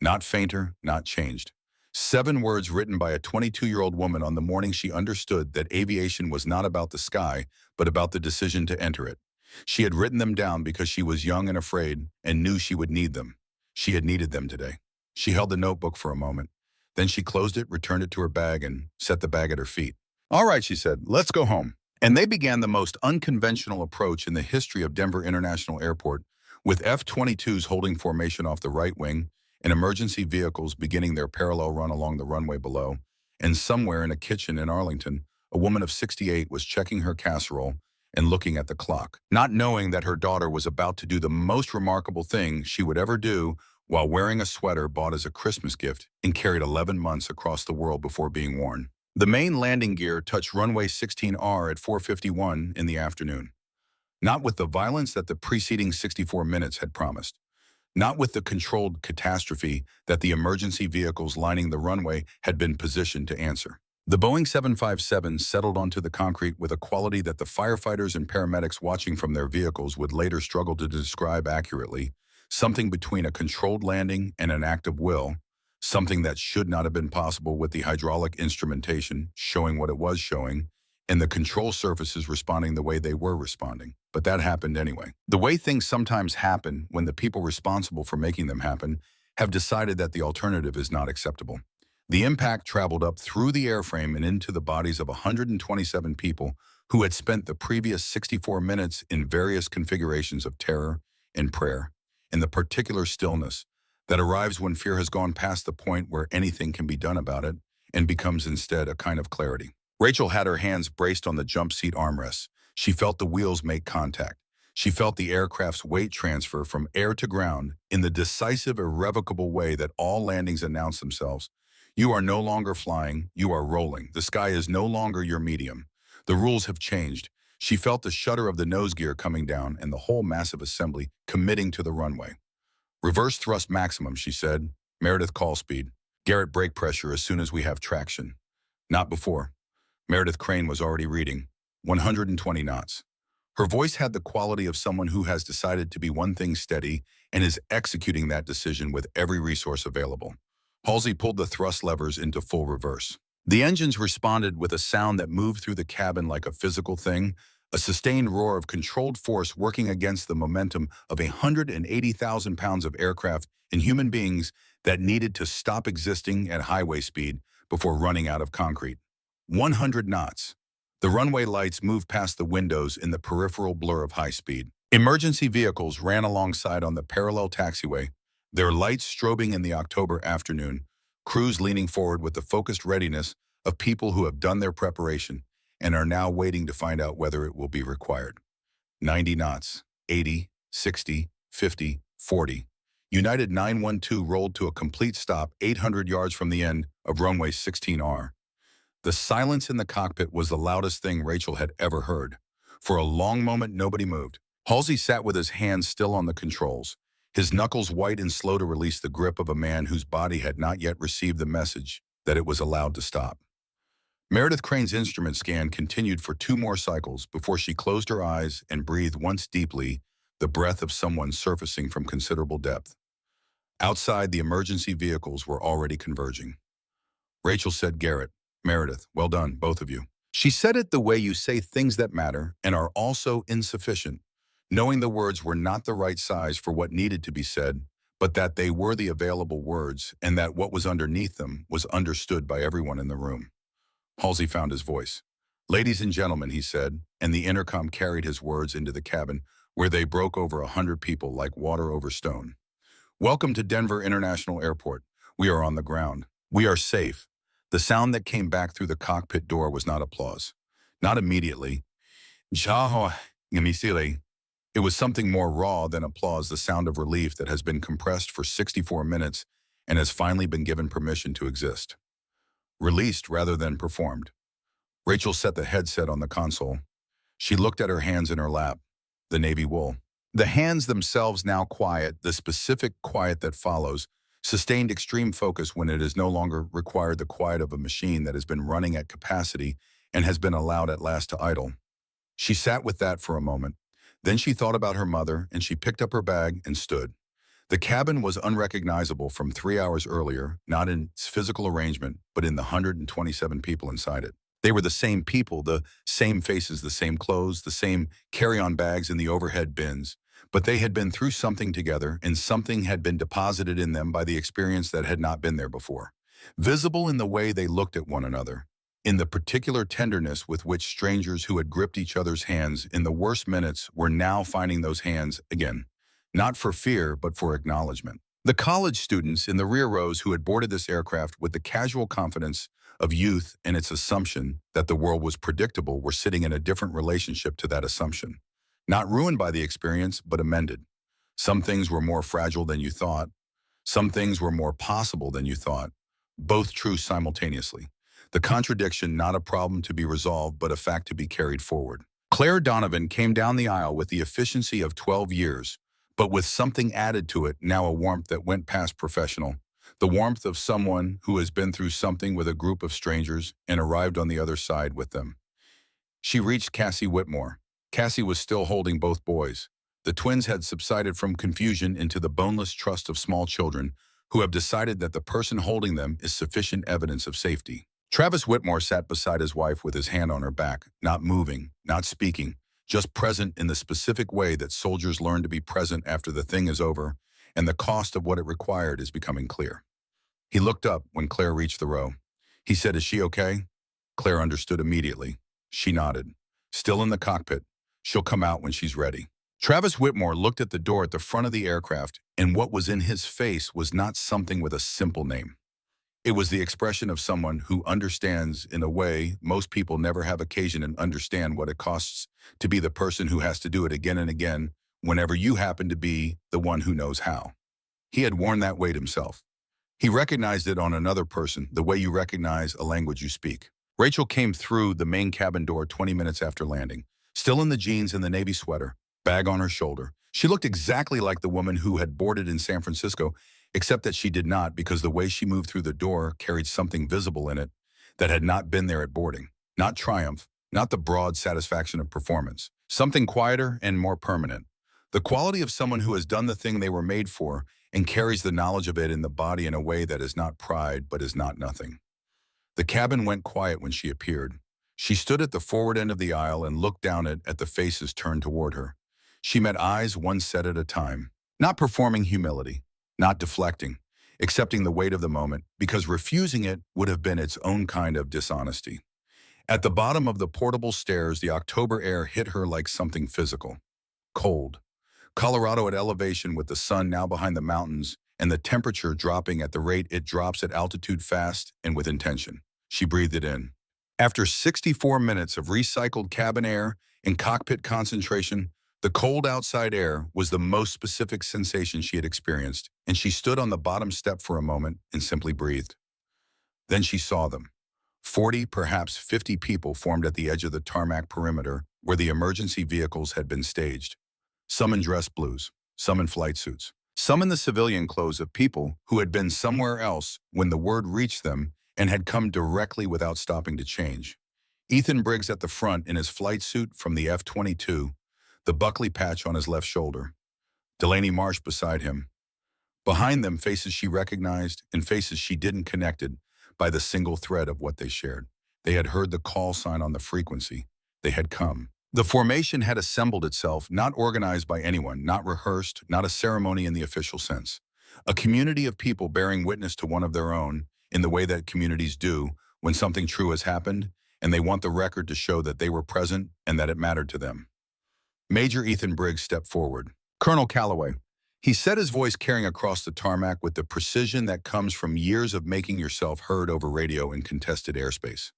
Not fainter, not changed. 7 words written by a 22-year-old woman on the morning she understood that aviation was not about the sky, but about the decision to enter it. She had written them down because she was young and afraid and knew she would need them. She had needed them today. She held the notebook for a moment. Then she closed it, returned it to her bag, and set the bag at her feet. All right, she said, let's go home. And they began the most unconventional approach in the history of Denver International Airport, with F-22s holding formation off the right wing and emergency vehicles beginning their parallel run along the runway below. And somewhere in a kitchen in Arlington, a woman of 68 was checking her casserole and looking at the clock, not knowing that her daughter was about to do the most remarkable thing she would ever do while wearing a sweater bought as a Christmas gift and carried 11 months across the world before being worn. The main landing gear touched runway 16R at 4:51 in the afternoon. Not with the violence that the preceding 64 minutes had promised. Not with the controlled catastrophe that the emergency vehicles lining the runway had been positioned to answer. The Boeing 757 settled onto the concrete with a quality that the firefighters and paramedics watching from their vehicles would later struggle to describe accurately, something between a controlled landing and an act of will, something that should not have been possible with the hydraulic instrumentation showing what it was showing, and the control surfaces responding the way they were responding. But that happened anyway. The way things sometimes happen when the people responsible for making them happen have decided that the alternative is not acceptable. The impact traveled up through the airframe and into the bodies of 127 people who had spent the previous 64 minutes in various configurations of terror and prayer, in the particular stillness that arrives when fear has gone past the point where anything can be done about it and becomes instead a kind of clarity. Rachel had her hands braced on the jump seat armrests. She felt the wheels make contact. She felt the aircraft's weight transfer from air to ground in the decisive, irrevocable way that all landings announce themselves. You are no longer flying, you are rolling. The sky is no longer your medium. The rules have changed. She felt the shudder of the nose gear coming down and the whole massive assembly committing to the runway. Reverse thrust maximum, she said. Meredith, call speed. Garrett, brake pressure as soon as we have traction. Not before. Meredith Crane was already reading. 120 knots. Her voice had the quality of someone who has decided to be one thing steady and is executing that decision with every resource available. Halsey pulled the thrust levers into full reverse. The engines responded with a sound that moved through the cabin like a physical thing, a sustained roar of controlled force working against the momentum of 180,000 pounds of aircraft and human beings that needed to stop existing at highway speed before running out of concrete. 100 knots. The runway lights moved past the windows in the peripheral blur of high speed. Emergency vehicles ran alongside on the parallel taxiway, their lights strobing in the October afternoon, crews leaning forward with the focused readiness of people who have done their preparation and are now waiting to find out whether it will be required. 90 knots, 80, 60, 50, 40. United 912 rolled to a complete stop 800 yards from the end of runway 16R. The silence in the cockpit was the loudest thing Rachel had ever heard. For a long moment, nobody moved. Halsey sat with his hands still on the controls, his knuckles white and slow to release the grip of a man whose body had not yet received the message that it was allowed to stop. Meredith Crane's instrument scan continued for 2 more cycles before she closed her eyes and breathed once deeply, the breath of someone surfacing from considerable depth. Outside, the emergency vehicles were already converging. Rachel said, Garrett, Meredith, well done, both of you. She said it the way you say things that matter and are also insufficient, knowing the words were not the right size for what needed to be said, but that they were the available words and that what was underneath them was understood by everyone in the room. Halsey found his voice. Ladies and gentlemen, he said, and the intercom carried his words into the cabin, where they broke over 100 people like water over stone. Welcome to Denver International Airport. We are on the ground. We are safe. The sound that came back through the cockpit door was not applause. Not immediately. It was something more raw than applause, the sound of relief that has been compressed for 64 minutes and has finally been given permission to exist. Released rather than performed. Rachel set the headset on the console. She looked at her hands in her lap, the navy wool. The hands themselves now quiet, the specific quiet that follows, sustained extreme focus when it is no longer required the quiet of a machine that has been running at capacity and has been allowed at last to idle. She sat with that for a moment. Then she thought about her mother and she picked up her bag and stood. The cabin was unrecognizable from 3 hours earlier, not in its physical arrangement, but in the 127 people inside it. They were the same people, the same faces, the same clothes, the same carry-on bags in the overhead bins, but they had been through something together and something had been deposited in them by the experience that had not been there before. Visible in the way they looked at one another, in the particular tenderness with which strangers who had gripped each other's hands in the worst minutes were now finding those hands again. Not for fear, but for acknowledgement. The college students in the rear rows who had boarded this aircraft with the casual confidence of youth and its assumption that the world was predictable were sitting in a different relationship to that assumption. Not ruined by the experience, but amended. Some things were more fragile than you thought. Some things were more possible than you thought. Both true simultaneously. The contradiction not a problem to be resolved, but a fact to be carried forward. Claire Donovan came down the aisle with the efficiency of 12 years, but with something added to it, now a warmth that went past professional. The warmth of someone who has been through something with a group of strangers and arrived on the other side with them. She reached Cassie Whitmore. Cassie was still holding both boys. The twins had subsided from confusion into the boneless trust of small children who have decided that the person holding them is sufficient evidence of safety. Travis Whitmore sat beside his wife with his hand on her back, not moving, not speaking, just present in the specific way that soldiers learn to be present after the thing is over and the cost of what it required is becoming clear. He looked up when Claire reached the row. He said, "Is she okay?" Claire understood immediately. She nodded. "Still in the cockpit. She'll come out when she's ready." Travis Whitmore looked at the door at the front of the aircraft, and what was in his face was not something with a simple name. It was the expression of someone who understands in a way most people never have occasion to understand what it costs to be the person who has to do it again and again whenever you happen to be the one who knows how. He had worn that weight himself. He recognized it on another person, the way you recognize a language you speak. Rachel came through the main cabin door 20 minutes after landing, still in the jeans and the navy sweater, bag on her shoulder. She looked exactly like the woman who had boarded in San Francisco, except that she did not because the way she moved through the door carried something visible in it that had not been there at boarding. Not triumph, not the broad satisfaction of performance. Something quieter and more permanent. The quality of someone who has done the thing they were made for and carries the knowledge of it in the body in a way that is not pride but is not nothing. The cabin went quiet when she appeared. She stood at the forward end of the aisle and looked down at the faces turned toward her. She met eyes one set at a time, not performing humility, not deflecting, accepting the weight of the moment, because refusing it would have been its own kind of dishonesty. At the bottom of the portable stairs, the October air hit her like something physical. Cold. Colorado at elevation with the sun now behind the mountains and the temperature dropping at the rate it drops at altitude fast and with intention. She breathed it in. After 64 minutes of recycled cabin air and cockpit concentration, the cold outside air was the most specific sensation she had experienced, and she stood on the bottom step for a moment and simply breathed. Then she saw them. 40, perhaps 50 people formed at the edge of the tarmac perimeter where the emergency vehicles had been staged. Some in dress blues, some in flight suits, some in the civilian clothes of people who had been somewhere else when the word reached them and had come directly without stopping to change. Ethan Briggs at the front in his flight suit from the F-22, the Buckley patch on his left shoulder. Delaney Marsh beside him. Behind them, faces she recognized and faces she didn't, connected by the single thread of what they shared. They had heard the call sign on the frequency. They had come. The formation had assembled itself, not organized by anyone, not rehearsed, not a ceremony in the official sense. A community of people bearing witness to one of their own in the way that communities do when something true has happened, and they want the record to show that they were present and that it mattered to them. Major Ethan Briggs stepped forward. "Colonel Calloway." He set his voice carrying across the tarmac with the precision that comes from years of making yourself heard over radio in contested airspace.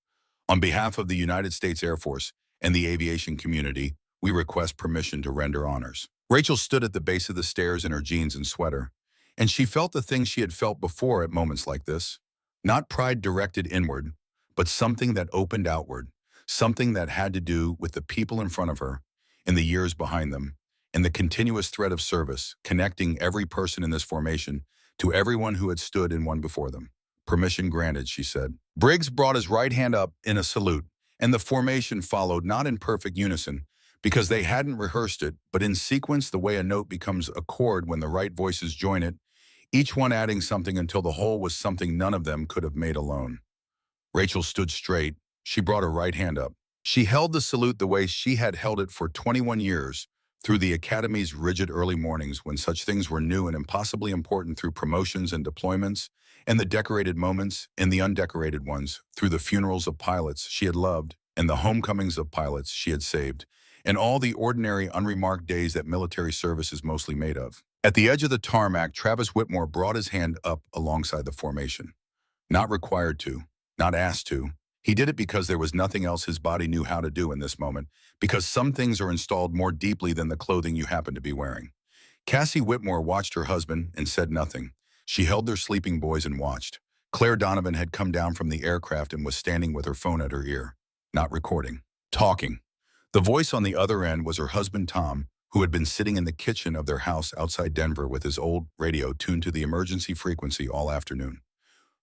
"On behalf of the United States Air Force and the aviation community, we request permission to render honors." Rachel stood at the base of the stairs in her jeans and sweater, and she felt the thing she had felt before at moments like this. Not pride directed inward, but something that opened outward, something that had to do with the people in front of her, in the years behind them, and the continuous thread of service, connecting every person in this formation to everyone who had stood in one before them. "Permission granted," she said. Briggs brought his right hand up in a salute, and the formation followed, not in perfect unison, because they hadn't rehearsed it, but in sequence the way a note becomes a chord when the right voices join it, each one adding something until the whole was something none of them could have made alone. Rachel stood straight. She brought her right hand up. She held the salute the way she had held it for 21 years, through the Academy's rigid early mornings when such things were new and impossibly important, through promotions and deployments, and the decorated moments and the undecorated ones, through the funerals of pilots she had loved and the homecomings of pilots she had saved, and all the ordinary, unremarked days that military service is mostly made of. At the edge of the tarmac, Travis Whitmore brought his hand up alongside the formation. Not required to, not asked to. He did it because there was nothing else his body knew how to do in this moment, because some things are installed more deeply than the clothing you happen to be wearing. Cassie Whitmore watched her husband and said nothing. She held their sleeping boys and watched. Claire Donovan had come down from the aircraft and was standing with her phone at her ear. Not recording. Talking. The voice on the other end was her husband Tom, who had been sitting in the kitchen of their house outside Denver with his old radio tuned to the emergency frequency all afternoon.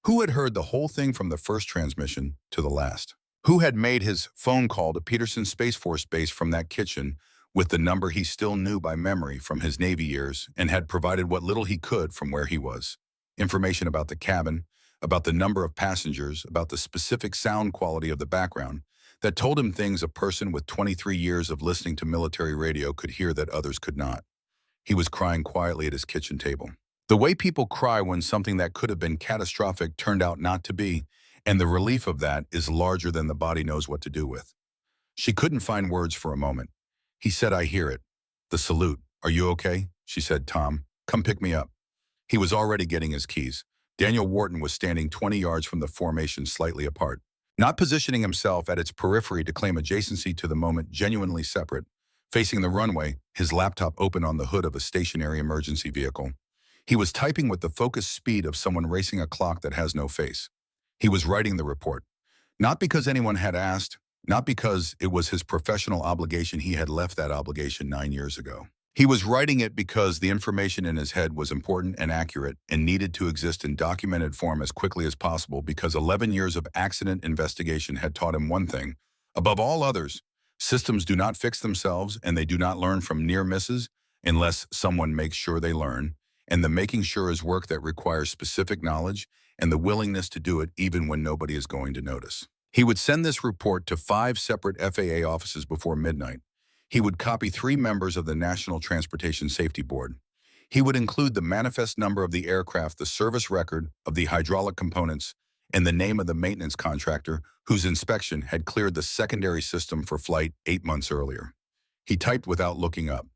Who had heard the whole thing from the first transmission to the last? Who had made his phone call to Peterson Space Force Base from that kitchen with the number he still knew by memory from his Navy years and had provided what little he could from where he was? Information about the cabin, about the number of passengers, about the specific sound quality of the background, that told him things a person with 23 years of listening to military radio could hear that others could not. He was crying quietly at his kitchen table. The way people cry when something that could have been catastrophic turned out not to be, and the relief of that is larger than the body knows what to do with. She couldn't find words for a moment. He said, "I hear it. The salute. Are you okay?" She said, "Tom, come pick me up." He was already getting his keys. Daniel Wharton was standing 20 yards from the formation, slightly apart, not positioning himself at its periphery to claim adjacency to the moment, genuinely separate. Facing the runway, his laptop open on the hood of a stationary emergency vehicle. He was typing with the focused speed of someone racing a clock that has no face. He was writing the report. Not because anyone had asked, not because it was his professional obligation. He had left that obligation 9 years ago. He was writing it because the information in his head was important and accurate and needed to exist in documented form as quickly as possible, because 11 years of accident investigation had taught him one thing. Above all others, systems do not fix themselves, and they do not learn from near misses unless someone makes sure they learn. And the making sure is work that requires specific knowledge and the willingness to do it even when nobody is going to notice. He would send this report to 5 separate FAA offices before midnight. He would copy 3 members of the National Transportation Safety Board. He would include the manifest number of the aircraft, the service record of the hydraulic components, and the name of the maintenance contractor whose inspection had cleared the secondary system for flight 8 months earlier. He typed without looking up.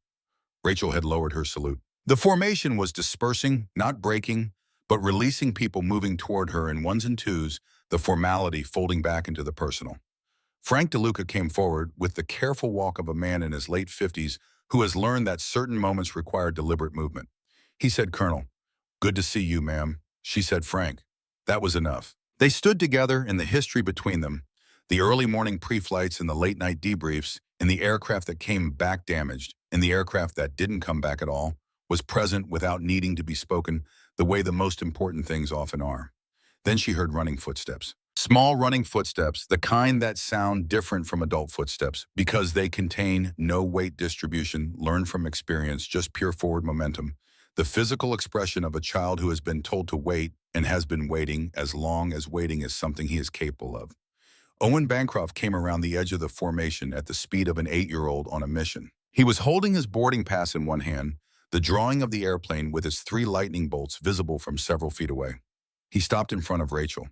Rachel had lowered her salute. The formation was dispersing, not breaking, but releasing, people moving toward her in ones and twos, the formality folding back into the personal. Frank DeLuca came forward with the careful walk of a man in his late 50s who has learned that certain moments require deliberate movement. He said, "Colonel, good to see you, ma'am." She said, "Frank." That was enough. They stood together, in the history between them, the early morning pre-flights and the late-night debriefs, in the aircraft that came back damaged, in the aircraft that didn't come back at all, was present without needing to be spoken, the way the most important things often are. Then she heard running footsteps. Small running footsteps, the kind that sound different from adult footsteps because they contain no weight distribution, learned from experience, just pure forward momentum. The physical expression of a child who has been told to wait and has been waiting as long as waiting is something he is capable of. Owen Bancroft came around the edge of the formation at the speed of an 8-year-old on a mission. He was holding his boarding pass in one hand, the drawing of the airplane with its 3 lightning bolts visible from several feet away. He stopped in front of Rachel.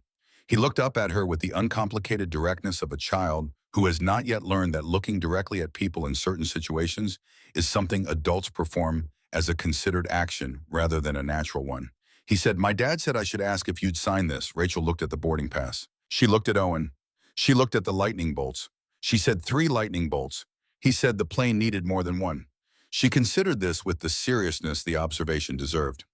He looked up at her with the uncomplicated directness of a child who has not yet learned that looking directly at people in certain situations is something adults perform as a considered action rather than a natural one. He said, "My dad said I should ask if you'd sign this." Rachel looked at the boarding pass. She looked at Owen. She looked at the lightning bolts. She said 3 lightning bolts. He said the plane needed more than one. She considered this with the seriousness the observation deserved.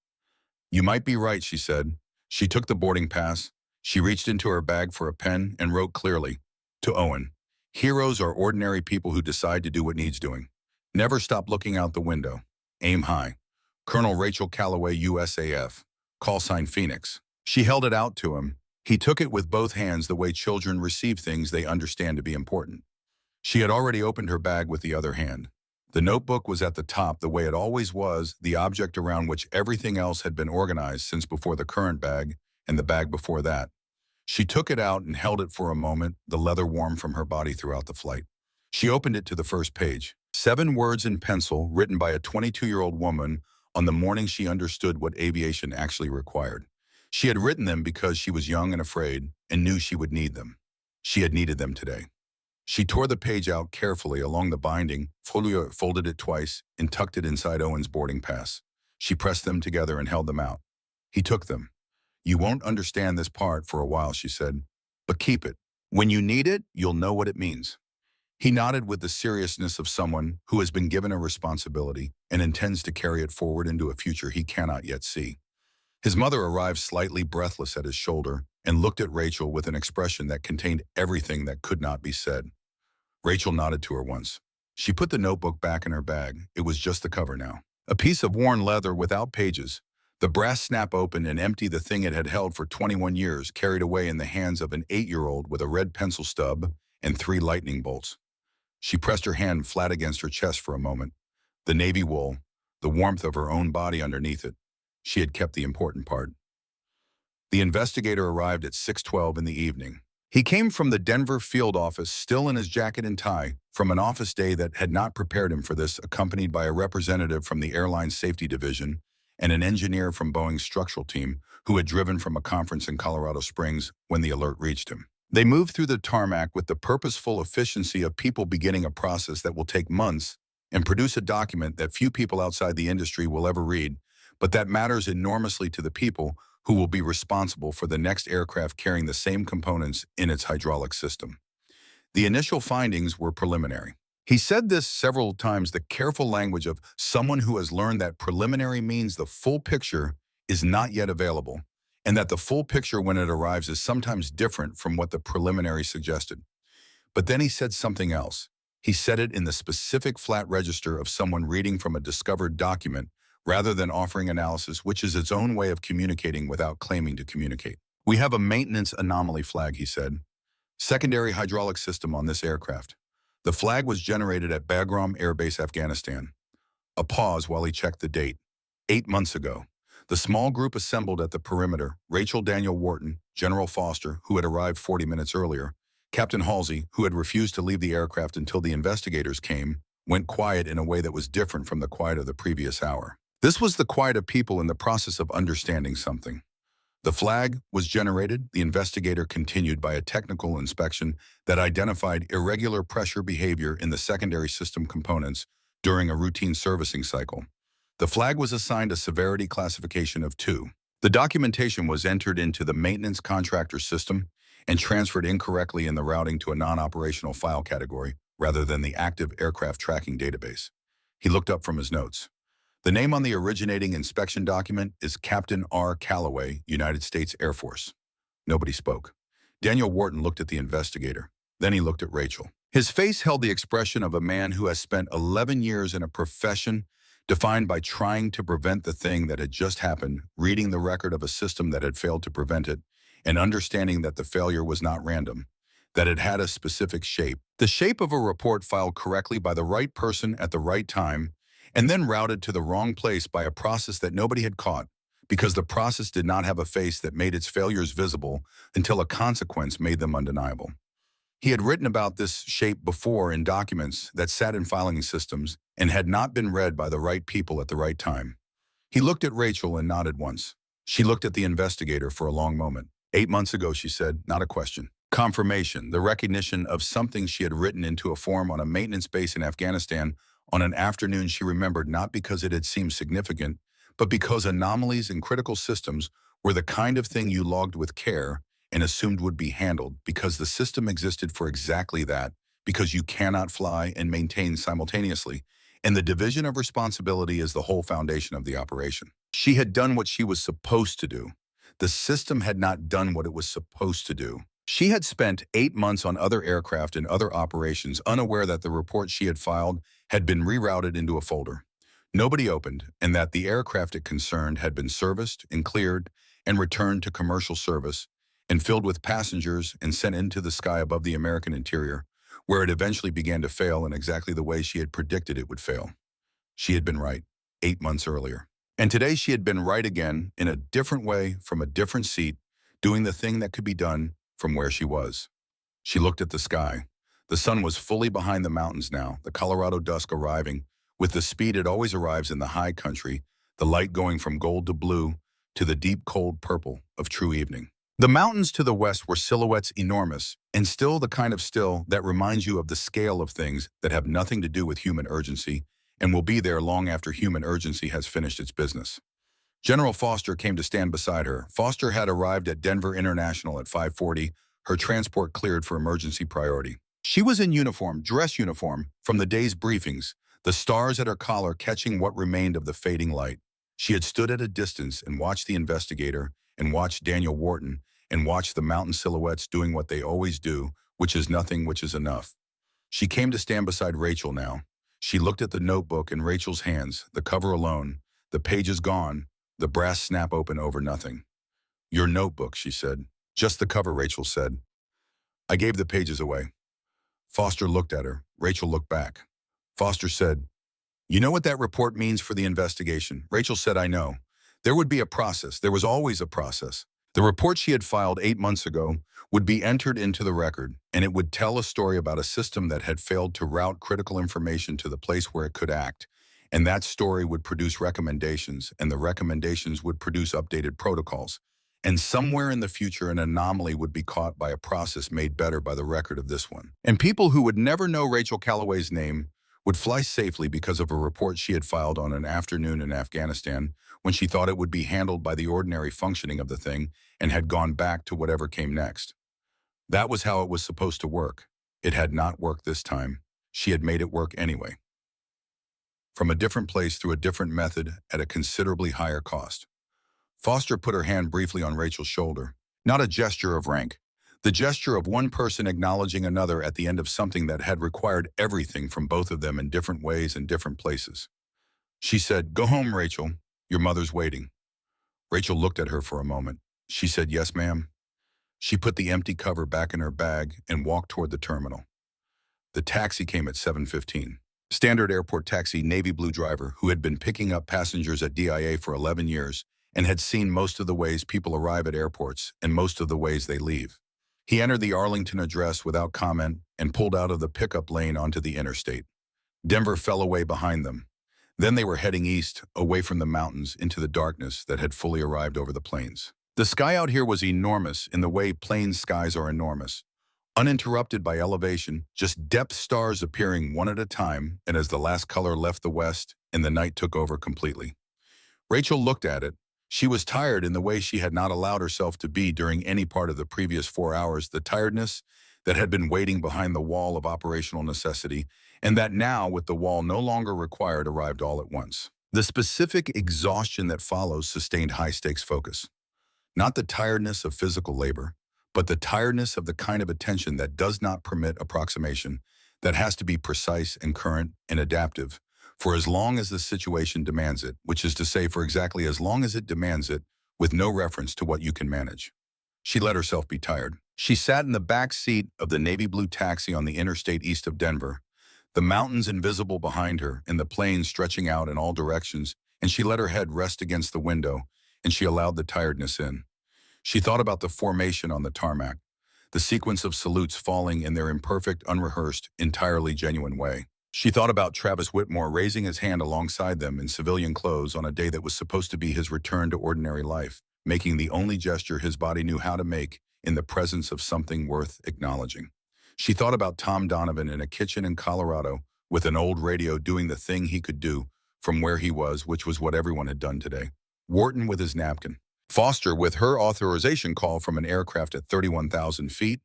"You might be right," she said. She took the boarding pass. She reached into her bag for a pen and wrote clearly, "To Owen, heroes are ordinary people who decide to do what needs doing. Never stop looking out the window. Aim high. Colonel Rachel Calloway, USAF. Call sign Phoenix." She held it out to him. He took it with both hands, the way children receive things they understand to be important. She had already opened her bag with the other hand. The notebook was at the top, the way it always was, the object around which everything else had been organized since before the current bag and the bag before that. She took it out and held it for a moment, the leather warm from her body throughout the flight. She opened it to the first page. 7 words in pencil, written by a 22-year-old woman on the morning she understood what aviation actually required. She had written them because she was young and afraid and knew she would need them. She had needed them today. She tore the page out carefully along the binding, folded it twice, and tucked it inside Owen's boarding pass. She pressed them together and held them out. He took them. "You won't understand this part for a while," she said, "but keep it. When you need it, you'll know what it means." He nodded with the seriousness of someone who has been given a responsibility and intends to carry it forward into a future he cannot yet see. His mother arrived slightly breathless at his shoulder and looked at Rachel with an expression that contained everything that could not be said. Rachel nodded to her once. She put the notebook back in her bag. It was just the cover now. A piece of worn leather without pages. The brass snap open and empty, the thing it had held for 21 years, carried away in the hands of an 8-year-old with a red pencil stub and 3 lightning bolts. She pressed her hand flat against her chest for a moment. The navy wool, the warmth of her own body underneath it. She had kept the important part. The investigator arrived at 6:12 in the evening. He came from the Denver field office, still in his jacket and tie, from an office day that had not prepared him for this, accompanied by a representative from the airline safety division and an engineer from Boeing's structural team who had driven from a conference in Colorado Springs when the alert reached him. They moved through the tarmac with the purposeful efficiency of people beginning a process that will take months and produce a document that few people outside the industry will ever read, but that matters enormously to the people who will be responsible for the next aircraft carrying the same components in its hydraulic system. The initial findings were preliminary. He said this several times, the careful language of someone who has learned that preliminary means the full picture is not yet available, and that the full picture when it arrives is sometimes different from what the preliminary suggested. But then he said something else. He said it in the specific flat register of someone reading from a discovered document rather than offering analysis, which is its own way of communicating without claiming to communicate. "We have a maintenance anomaly flag," he said. "Secondary hydraulic system on this aircraft. The flag was generated at Bagram Air Base, Afghanistan." A pause while he checked the date. 8 months ago. The small group assembled at the perimeter: Rachel Daniel Wharton, General Foster, who had arrived 40 minutes earlier, Captain Halsey, who had refused to leave the aircraft until the investigators came, went quiet in a way that was different from the quiet of the previous hour. This was the quiet of people in the process of understanding something. The flag was generated, the investigator continued, by a technical inspection that identified irregular pressure behavior in the secondary system components during a routine servicing cycle. The flag was assigned a severity classification of 2. The documentation was entered into the maintenance contractor system and transferred incorrectly in the routing to a non-operational file category rather than the active aircraft tracking database. He looked up from his notes. The name on the originating inspection document is Captain R. Calloway, United States Air Force. Nobody spoke. Daniel Wharton looked at the investigator. Then he looked at Rachel. His face held the expression of a man who has spent 11 years in a profession defined by trying to prevent the thing that had just happened, reading the record of a system that had failed to prevent it, and understanding that the failure was not random, that it had a specific shape. The shape of a report filed correctly by the right person at the right time, and then routed to the wrong place by a process that nobody had caught, because the process did not have a face that made its failures visible until a consequence made them undeniable. He had written about this shape before in documents that sat in filing systems and had not been read by the right people at the right time. He looked at Rachel and nodded once. She looked at the investigator for a long moment. 8 months ago, she said, not a question. Confirmation, the recognition of something she had written into a form on a maintenance base in Afghanistan on an afternoon she remembered, not because it had seemed significant, but because anomalies in critical systems were the kind of thing you logged with care and assumed would be handled, because the system existed for exactly that, because you cannot fly and maintain simultaneously, and the division of responsibility is the whole foundation of the operation. She had done what she was supposed to do. The system had not done what it was supposed to do. She had spent 8 months on other aircraft and other operations, unaware that the report she had filed had been rerouted into a folder nobody opened, and that the aircraft it concerned had been serviced and cleared and returned to commercial service and filled with passengers and sent into the sky above the American interior, where it eventually began to fail in exactly the way she had predicted it would fail. She had been right 8 months earlier. And today she had been right again, in a different way, from a different seat, doing the thing that could be done from where she was. She looked at the sky. The sun was fully behind the mountains now, the Colorado dusk arriving, with the speed it always arrives in the high country, the light going from gold to blue to the deep cold purple of true evening. The mountains to the west were silhouettes enormous, and still the kind of still that reminds you of the scale of things that have nothing to do with human urgency and will be there long after human urgency has finished its business. General Foster came to stand beside her. Foster had arrived at Denver International at 5:40, her transport cleared for emergency priority. She was in uniform, dress uniform, from the day's briefings, the stars at her collar catching what remained of the fading light. She had stood at a distance and watched the investigator, and watched Daniel Wharton, and watched the mountain silhouettes doing what they always do, which is nothing, which is enough. She came to stand beside Rachel now. She looked at the notebook in Rachel's hands, the cover alone, the pages gone, the brass snap open over nothing. "Your notebook," she said. "Just the cover," Rachel said. "I gave the pages away." Foster looked at her. Rachel looked back. Foster said, "You know what that report means for the investigation?" Rachel said, "I know. There would be a process. There was always a process. The report she had filed 8 months ago would be entered into the record, and it would tell a story about a system that had failed to route critical information to the place where it could act. And that story would produce recommendations, and the recommendations would produce updated protocols. And somewhere in the future, an anomaly would be caught by a process made better by the record of this one. And people who would never know Rachel Calloway's name would fly safely because of a report she had filed on an afternoon in Afghanistan when she thought it would be handled by the ordinary functioning of the thing and had gone back to whatever came next. That was how it was supposed to work. It had not worked this time. She had made it work anyway. From a different place through a different method at a considerably higher cost. Foster put her hand briefly on Rachel's shoulder. Not a gesture of rank. The gesture of one person acknowledging another at the end of something that had required everything from both of them in different ways and different places. She said, "Go home, Rachel. Your mother's waiting." Rachel looked at her for a moment. She said, "Yes, ma'am." She put the empty cover back in her bag and walked toward the terminal. The taxi came at 7:15. Standard airport taxi navy blue driver who had been picking up passengers at DIA for 11 years and had seen most of the ways people arrive at airports and most of the ways they leave. He entered the Arlington address without comment and pulled out of the pickup lane onto the interstate. Denver fell away behind them. Then they were heading east, away from the mountains, into the darkness that had fully arrived over the plains. The sky out here was enormous in the way plains skies are enormous. Uninterrupted by elevation, just depth stars appearing one at a time, and as the last color left the west and the night took over completely. Rachel looked at it. She was tired in the way she had not allowed herself to be during any part of the previous 4 hours, the tiredness that had been waiting behind the wall of operational necessity, and that now, with the wall no longer required, arrived all at once. The specific exhaustion that follows sustained high-stakes focus. Not the tiredness of physical labor, but the tiredness of the kind of attention that does not permit approximation, that has to be precise and current and adaptive, for as long as the situation demands it, which is to say for exactly as long as it demands it, with no reference to what you can manage. She let herself be tired. She sat in the back seat of the navy blue taxi on the interstate east of Denver, the mountains invisible behind her and the plains stretching out in all directions, and she let her head rest against the window, and she allowed the tiredness in. She thought about the formation on the tarmac, the sequence of salutes falling in their imperfect, unrehearsed, entirely genuine way. She thought about Travis Whitmore raising his hand alongside them in civilian clothes on a day that was supposed to be his return to ordinary life, making the only gesture his body knew how to make in the presence of something worth acknowledging. She thought about Tom Donovan in a kitchen in Colorado with an old radio doing the thing he could do from where he was, which was what everyone had done today. Wharton with his napkin. Foster with her authorization call from an aircraft at 31,000 feet.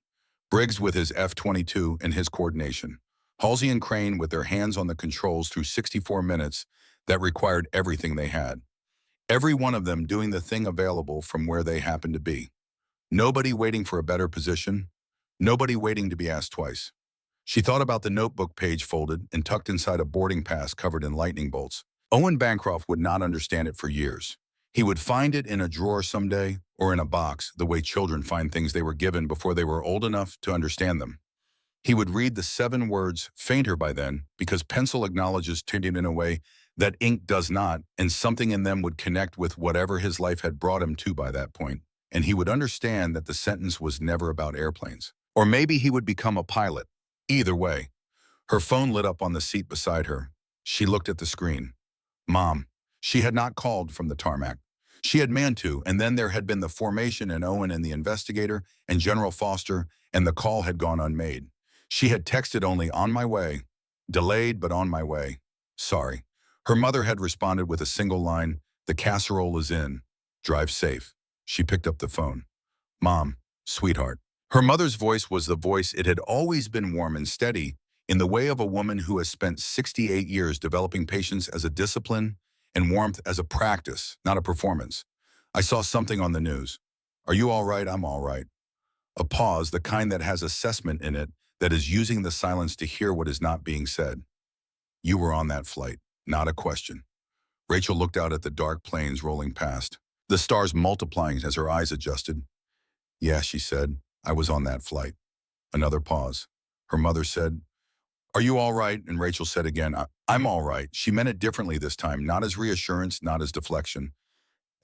Briggs with his F-22 and his coordination. Halsey and Crane with their hands on the controls through 64 minutes that required everything they had. Every one of them doing the thing available from where they happened to be. Nobody waiting for a better position. Nobody waiting to be asked twice. She thought about the notebook page folded and tucked inside a boarding pass covered in lightning bolts. Owen Bancroft would not understand it for years. He would find it in a drawer someday or in a box, the way children find things they were given before they were old enough to understand them. He would read the 7 words, fainter by then, because pencil acknowledges tinting in a way that ink does not, and something in them would connect with whatever his life had brought him to by that point, and he would understand that the sentence was never about airplanes. Or maybe he would become a pilot. Either way. Her phone lit up on the seat beside her. She looked at the screen. Mom. She had not called from the tarmac. She had meant to, and then there had been the formation and Owen and the investigator and General Foster, and the call had gone unmade. She had texted only on my way. Delayed, but on my way. Sorry. Her mother had responded with a single line, the casserole is in. Drive safe. She picked up the phone. Mom, sweetheart. Her mother's voice was the voice it had always been warm and steady, in the way of a woman who has spent 68 years developing patience as a discipline and warmth as a practice, not a performance. I saw something on the news. Are you all right? I'm all right. A pause, the kind that has assessment in it, that is using the silence to hear what is not being said. You were on that flight, not a question. Rachel looked out at the dark plains rolling past, the stars multiplying as her eyes adjusted. Yeah, she said, I was on that flight. Another pause. Her mother said, Are you all right? And Rachel said again, I'm all right. She meant it differently this time, not as reassurance, not as deflection,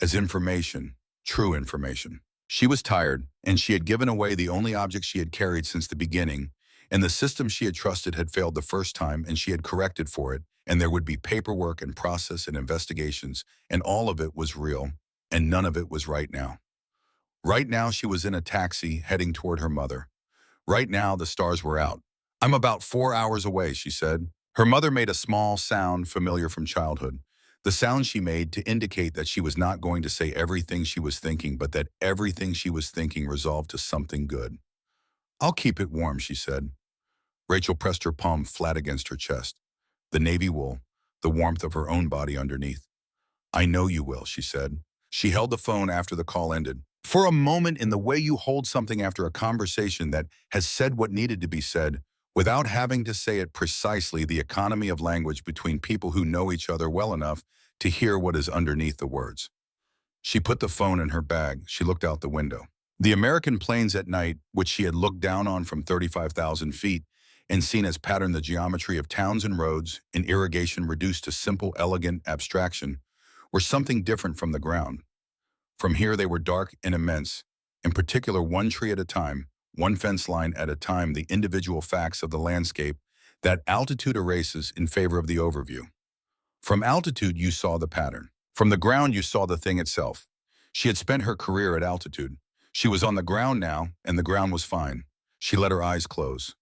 as information, true information. She was tired, and she had given away the only object she had carried since the beginning, and the system she had trusted had failed the first time, and she had corrected for it, and there would be paperwork and process and investigations, and all of it was real, and none of it was right now. Right now, she was in a taxi heading toward her mother. Right now, the stars were out. "I'm about 4 hours away," she said. Her mother made a small sound familiar from childhood, the sound she made to indicate that she was not going to say everything she was thinking, but that everything she was thinking resolved to something good. "I'll keep it warm," she said. Rachel pressed her palm flat against her chest, the navy wool, the warmth of her own body underneath. "I know you will," she said. She held the phone after the call ended. For a moment, in the way you hold something after a conversation that has said what needed to be said, without having to say it precisely, the economy of language between people who know each other well enough to hear what is underneath the words. She put the phone in her bag. She looked out the window. The American plains at night, which she had looked down on from 35,000 feet and seen as pattern the geometry of towns and roads and irrigation reduced to simple, elegant abstraction, were something different from the ground. From here they were dark and immense, in particular one tree at a time, one fence line at a time, the individual facts of the landscape that altitude erases in favor of the overview. From altitude you saw the pattern. From the ground you saw the thing itself. She had spent her career at altitude. She was on the ground now, and the ground was fine. She let her eyes close.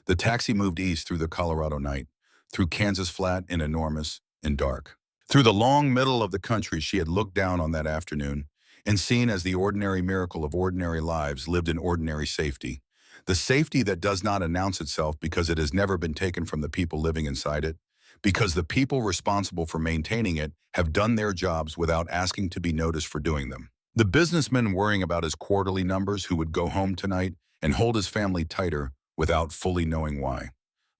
The taxi moved east through the Colorado night, through Kansas flat and enormous and dark. Through the long middle of the country she had looked down on that afternoon and seen as the ordinary miracle of ordinary lives lived in ordinary safety. The safety that does not announce itself because it has never been taken from the people living inside it, because the people responsible for maintaining it have done their jobs without asking to be noticed for doing them. The businessman worrying about his quarterly numbers who would go home tonight and hold his family tighter without fully knowing why.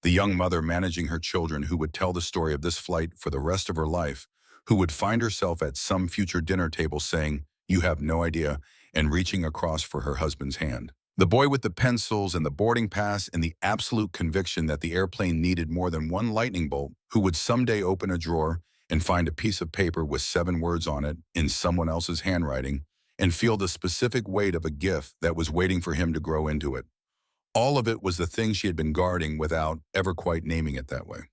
The young mother managing her children who would tell the story of this flight for the rest of her life, who would find herself at some future dinner table saying, "You have no idea," and reaching across for her husband's hand. The boy with the pencils and the boarding pass and the absolute conviction that the airplane needed more than one lightning bolt, who would someday open a drawer and find a piece of paper with 7 words on it in someone else's handwriting and feel the specific weight of a gift that was waiting for him to grow into it. All of it was the thing she had been guarding without ever quite naming it that way.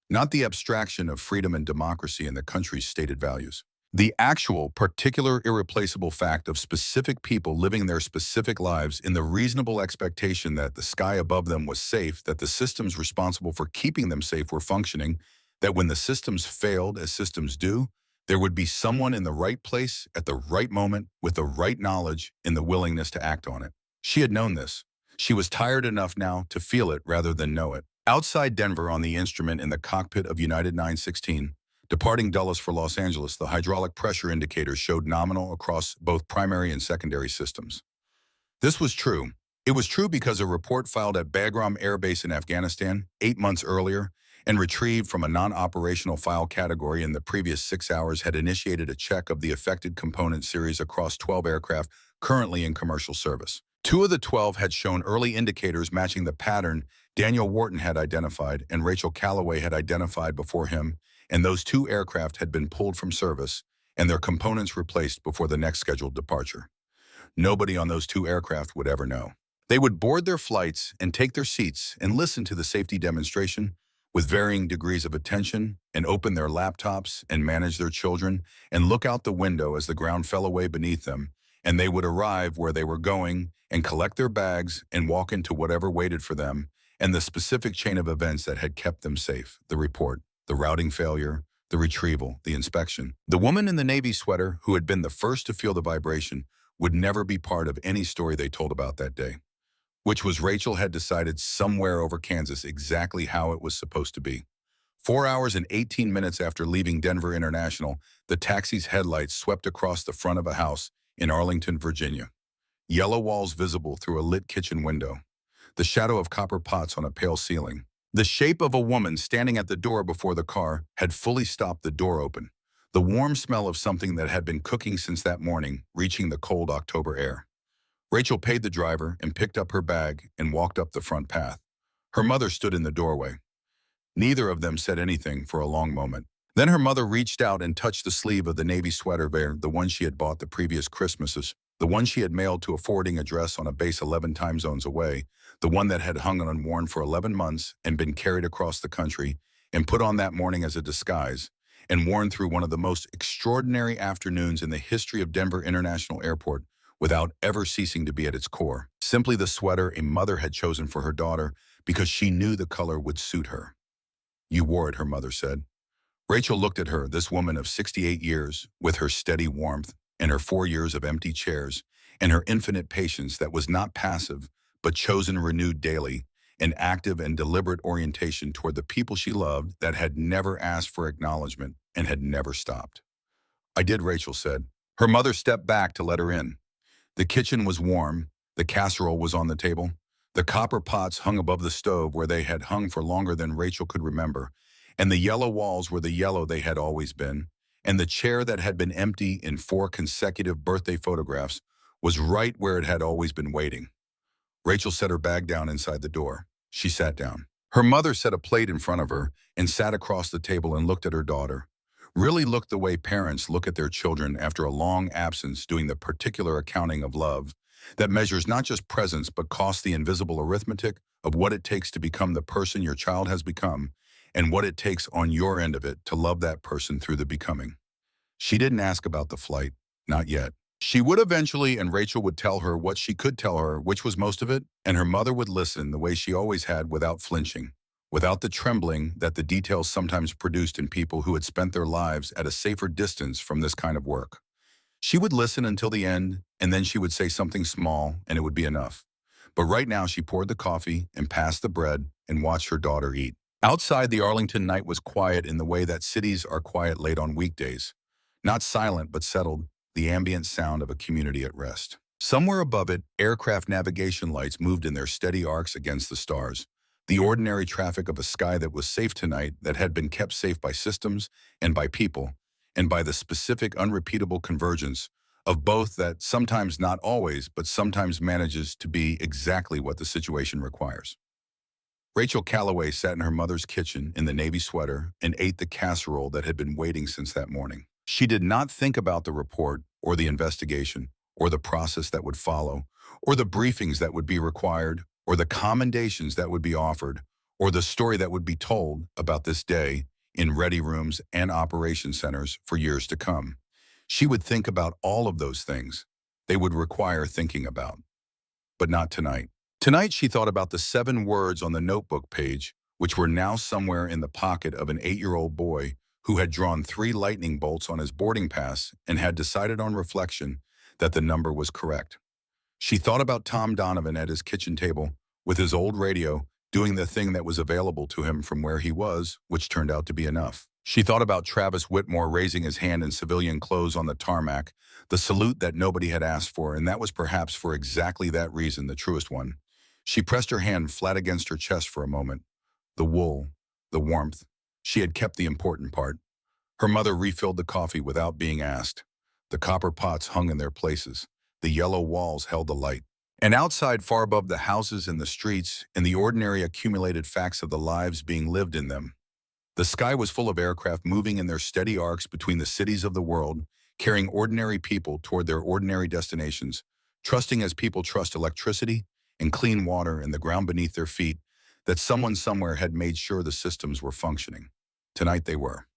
Not the abstraction of freedom and democracy and the country's stated values. The actual, particular, irreplaceable fact of specific people living their specific lives in the reasonable expectation that the sky above them was safe, that the systems responsible for keeping them safe were functioning, that when the systems failed, as systems do, there would be someone in the right place at the right moment with the right knowledge and the willingness to act on it. She had known this. She was tired enough now to feel it rather than know it. Outside Denver on the instrument in the cockpit of United 916, departing Dulles for Los Angeles, the hydraulic pressure indicators showed nominal across both primary and secondary systems. This was true. It was true because a report filed at Bagram Air Base in Afghanistan 8 months earlier and retrieved from a non-operational file category in the previous 6 hours had initiated a check of the affected component series across 12 aircraft currently in commercial service. 2 of the 12 had shown early indicators matching the pattern Daniel Wharton had identified and Rachel Calloway had identified before him, and those 2 aircraft had been pulled from service and their components replaced before the next scheduled departure. Nobody on those 2 aircraft would ever know. They would board their flights and take their seats and listen to the safety demonstration with varying degrees of attention and open their laptops and manage their children and look out the window as the ground fell away beneath them, and they would arrive where they were going and collect their bags and walk into whatever waited for them and the specific chain of events that had kept them safe, the report, the routing failure, the retrieval, the inspection. The woman in the Navy sweater, who had been the first to feel the vibration, would never be part of any story they told about that day, which was Rachel had decided somewhere over Kansas exactly how it was supposed to be. 4 hours and 18 minutes after leaving Denver International, the taxi's headlights swept across the front of a house in Arlington, Virginia. Yellow walls visible through a lit kitchen window. The shadow of copper pots on a pale ceiling. The shape of a woman standing at the door before the car had fully stopped the door open. The warm smell of something that had been cooking since that morning, reaching the cold October air. Rachel paid the driver and picked up her bag and walked up the front path. Her mother stood in the doorway. Neither of them said anything for a long moment. Then her mother reached out and touched the sleeve of the navy sweater, the one she had bought the previous Christmases, The one she had mailed to a forwarding address on a base 11 time zones away, the one that had hung unworn for 11 months and been carried across the country and put on that morning as a disguise, and worn through one of the most extraordinary afternoons in the history of Denver International Airport without ever ceasing to be at its core. Simply the sweater a mother had chosen for her daughter because she knew the color would suit her. "You wore it," her mother said. Rachel looked at her, this woman of 68 years, with her steady warmth and her 4 years of empty chairs and her infinite patience that was not passive but chosen renewed daily, an active and deliberate orientation toward the people she loved that had never asked for acknowledgement and had never stopped. "I did," Rachel said. Her mother stepped back to let her in. The kitchen was warm, the casserole was on the table, the copper pots hung above the stove where they had hung for longer than Rachel could remember, and the yellow walls were the yellow they had always been, and the chair that had been empty in 4 consecutive birthday photographs was right where it had always been waiting. Rachel set her bag down inside the door. She sat down. Her mother set a plate in front of her and sat across the table and looked at her daughter. Really looked the way parents look at their children after a long absence, doing the particular accounting of love that measures not just presence but costs, the invisible arithmetic of what it takes to become the person your child has become and what it takes on your end of it to love that person through the becoming. She didn't ask about the flight, not yet. She would eventually, and Rachel would tell her what she could tell her, which was most of it, and her mother would listen the way she always had, without flinching, without the trembling that the details sometimes produced in people who had spent their lives at a safer distance from this kind of work. She would listen until the end, and then she would say something small, and it would be enough. But right now she poured the coffee and passed the bread and watched her daughter eat. Outside, the Arlington night was quiet in the way that cities are quiet late on weekdays. Not silent, but settled, the ambient sound of a community at rest. Somewhere above it, aircraft navigation lights moved in their steady arcs against the stars. The ordinary traffic of a sky that was safe tonight, that had been kept safe by systems and by people, and by the specific unrepeatable convergence of both that sometimes, not always, but sometimes manages to be exactly what the situation requires. Rachel Calloway sat in her mother's kitchen in the navy sweater and ate the casserole that had been waiting since that morning. She did not think about the report or the investigation or the process that would follow or the briefings that would be required or the commendations that would be offered or the story that would be told about this day in ready rooms and operation centers for years to come. She would think about all of those things. They would require thinking about. But not tonight. Tonight she thought about the 7 words on the notebook page, which were now somewhere in the pocket of an 8-year-old boy who had drawn 3 lightning bolts on his boarding pass and had decided on reflection that the number was correct. She thought about Tom Donovan at his kitchen table with his old radio, doing the thing that was available to him from where he was, which turned out to be enough. She thought about Travis Whitmore raising his hand in civilian clothes on the tarmac, the salute that nobody had asked for, and that was perhaps for exactly that reason the truest one. She pressed her hand flat against her chest for a moment. The wool, the warmth. She had kept the important part. Her mother refilled the coffee without being asked. The copper pots hung in their places. The yellow walls held the light. And outside, far above the houses and the streets and the ordinary accumulated facts of the lives being lived in them, the sky was full of aircraft moving in their steady arcs between the cities of the world, carrying ordinary people toward their ordinary destinations, trusting as people trust electricity and clean water and the ground beneath their feet, that someone somewhere had made sure the systems were functioning. Tonight they were.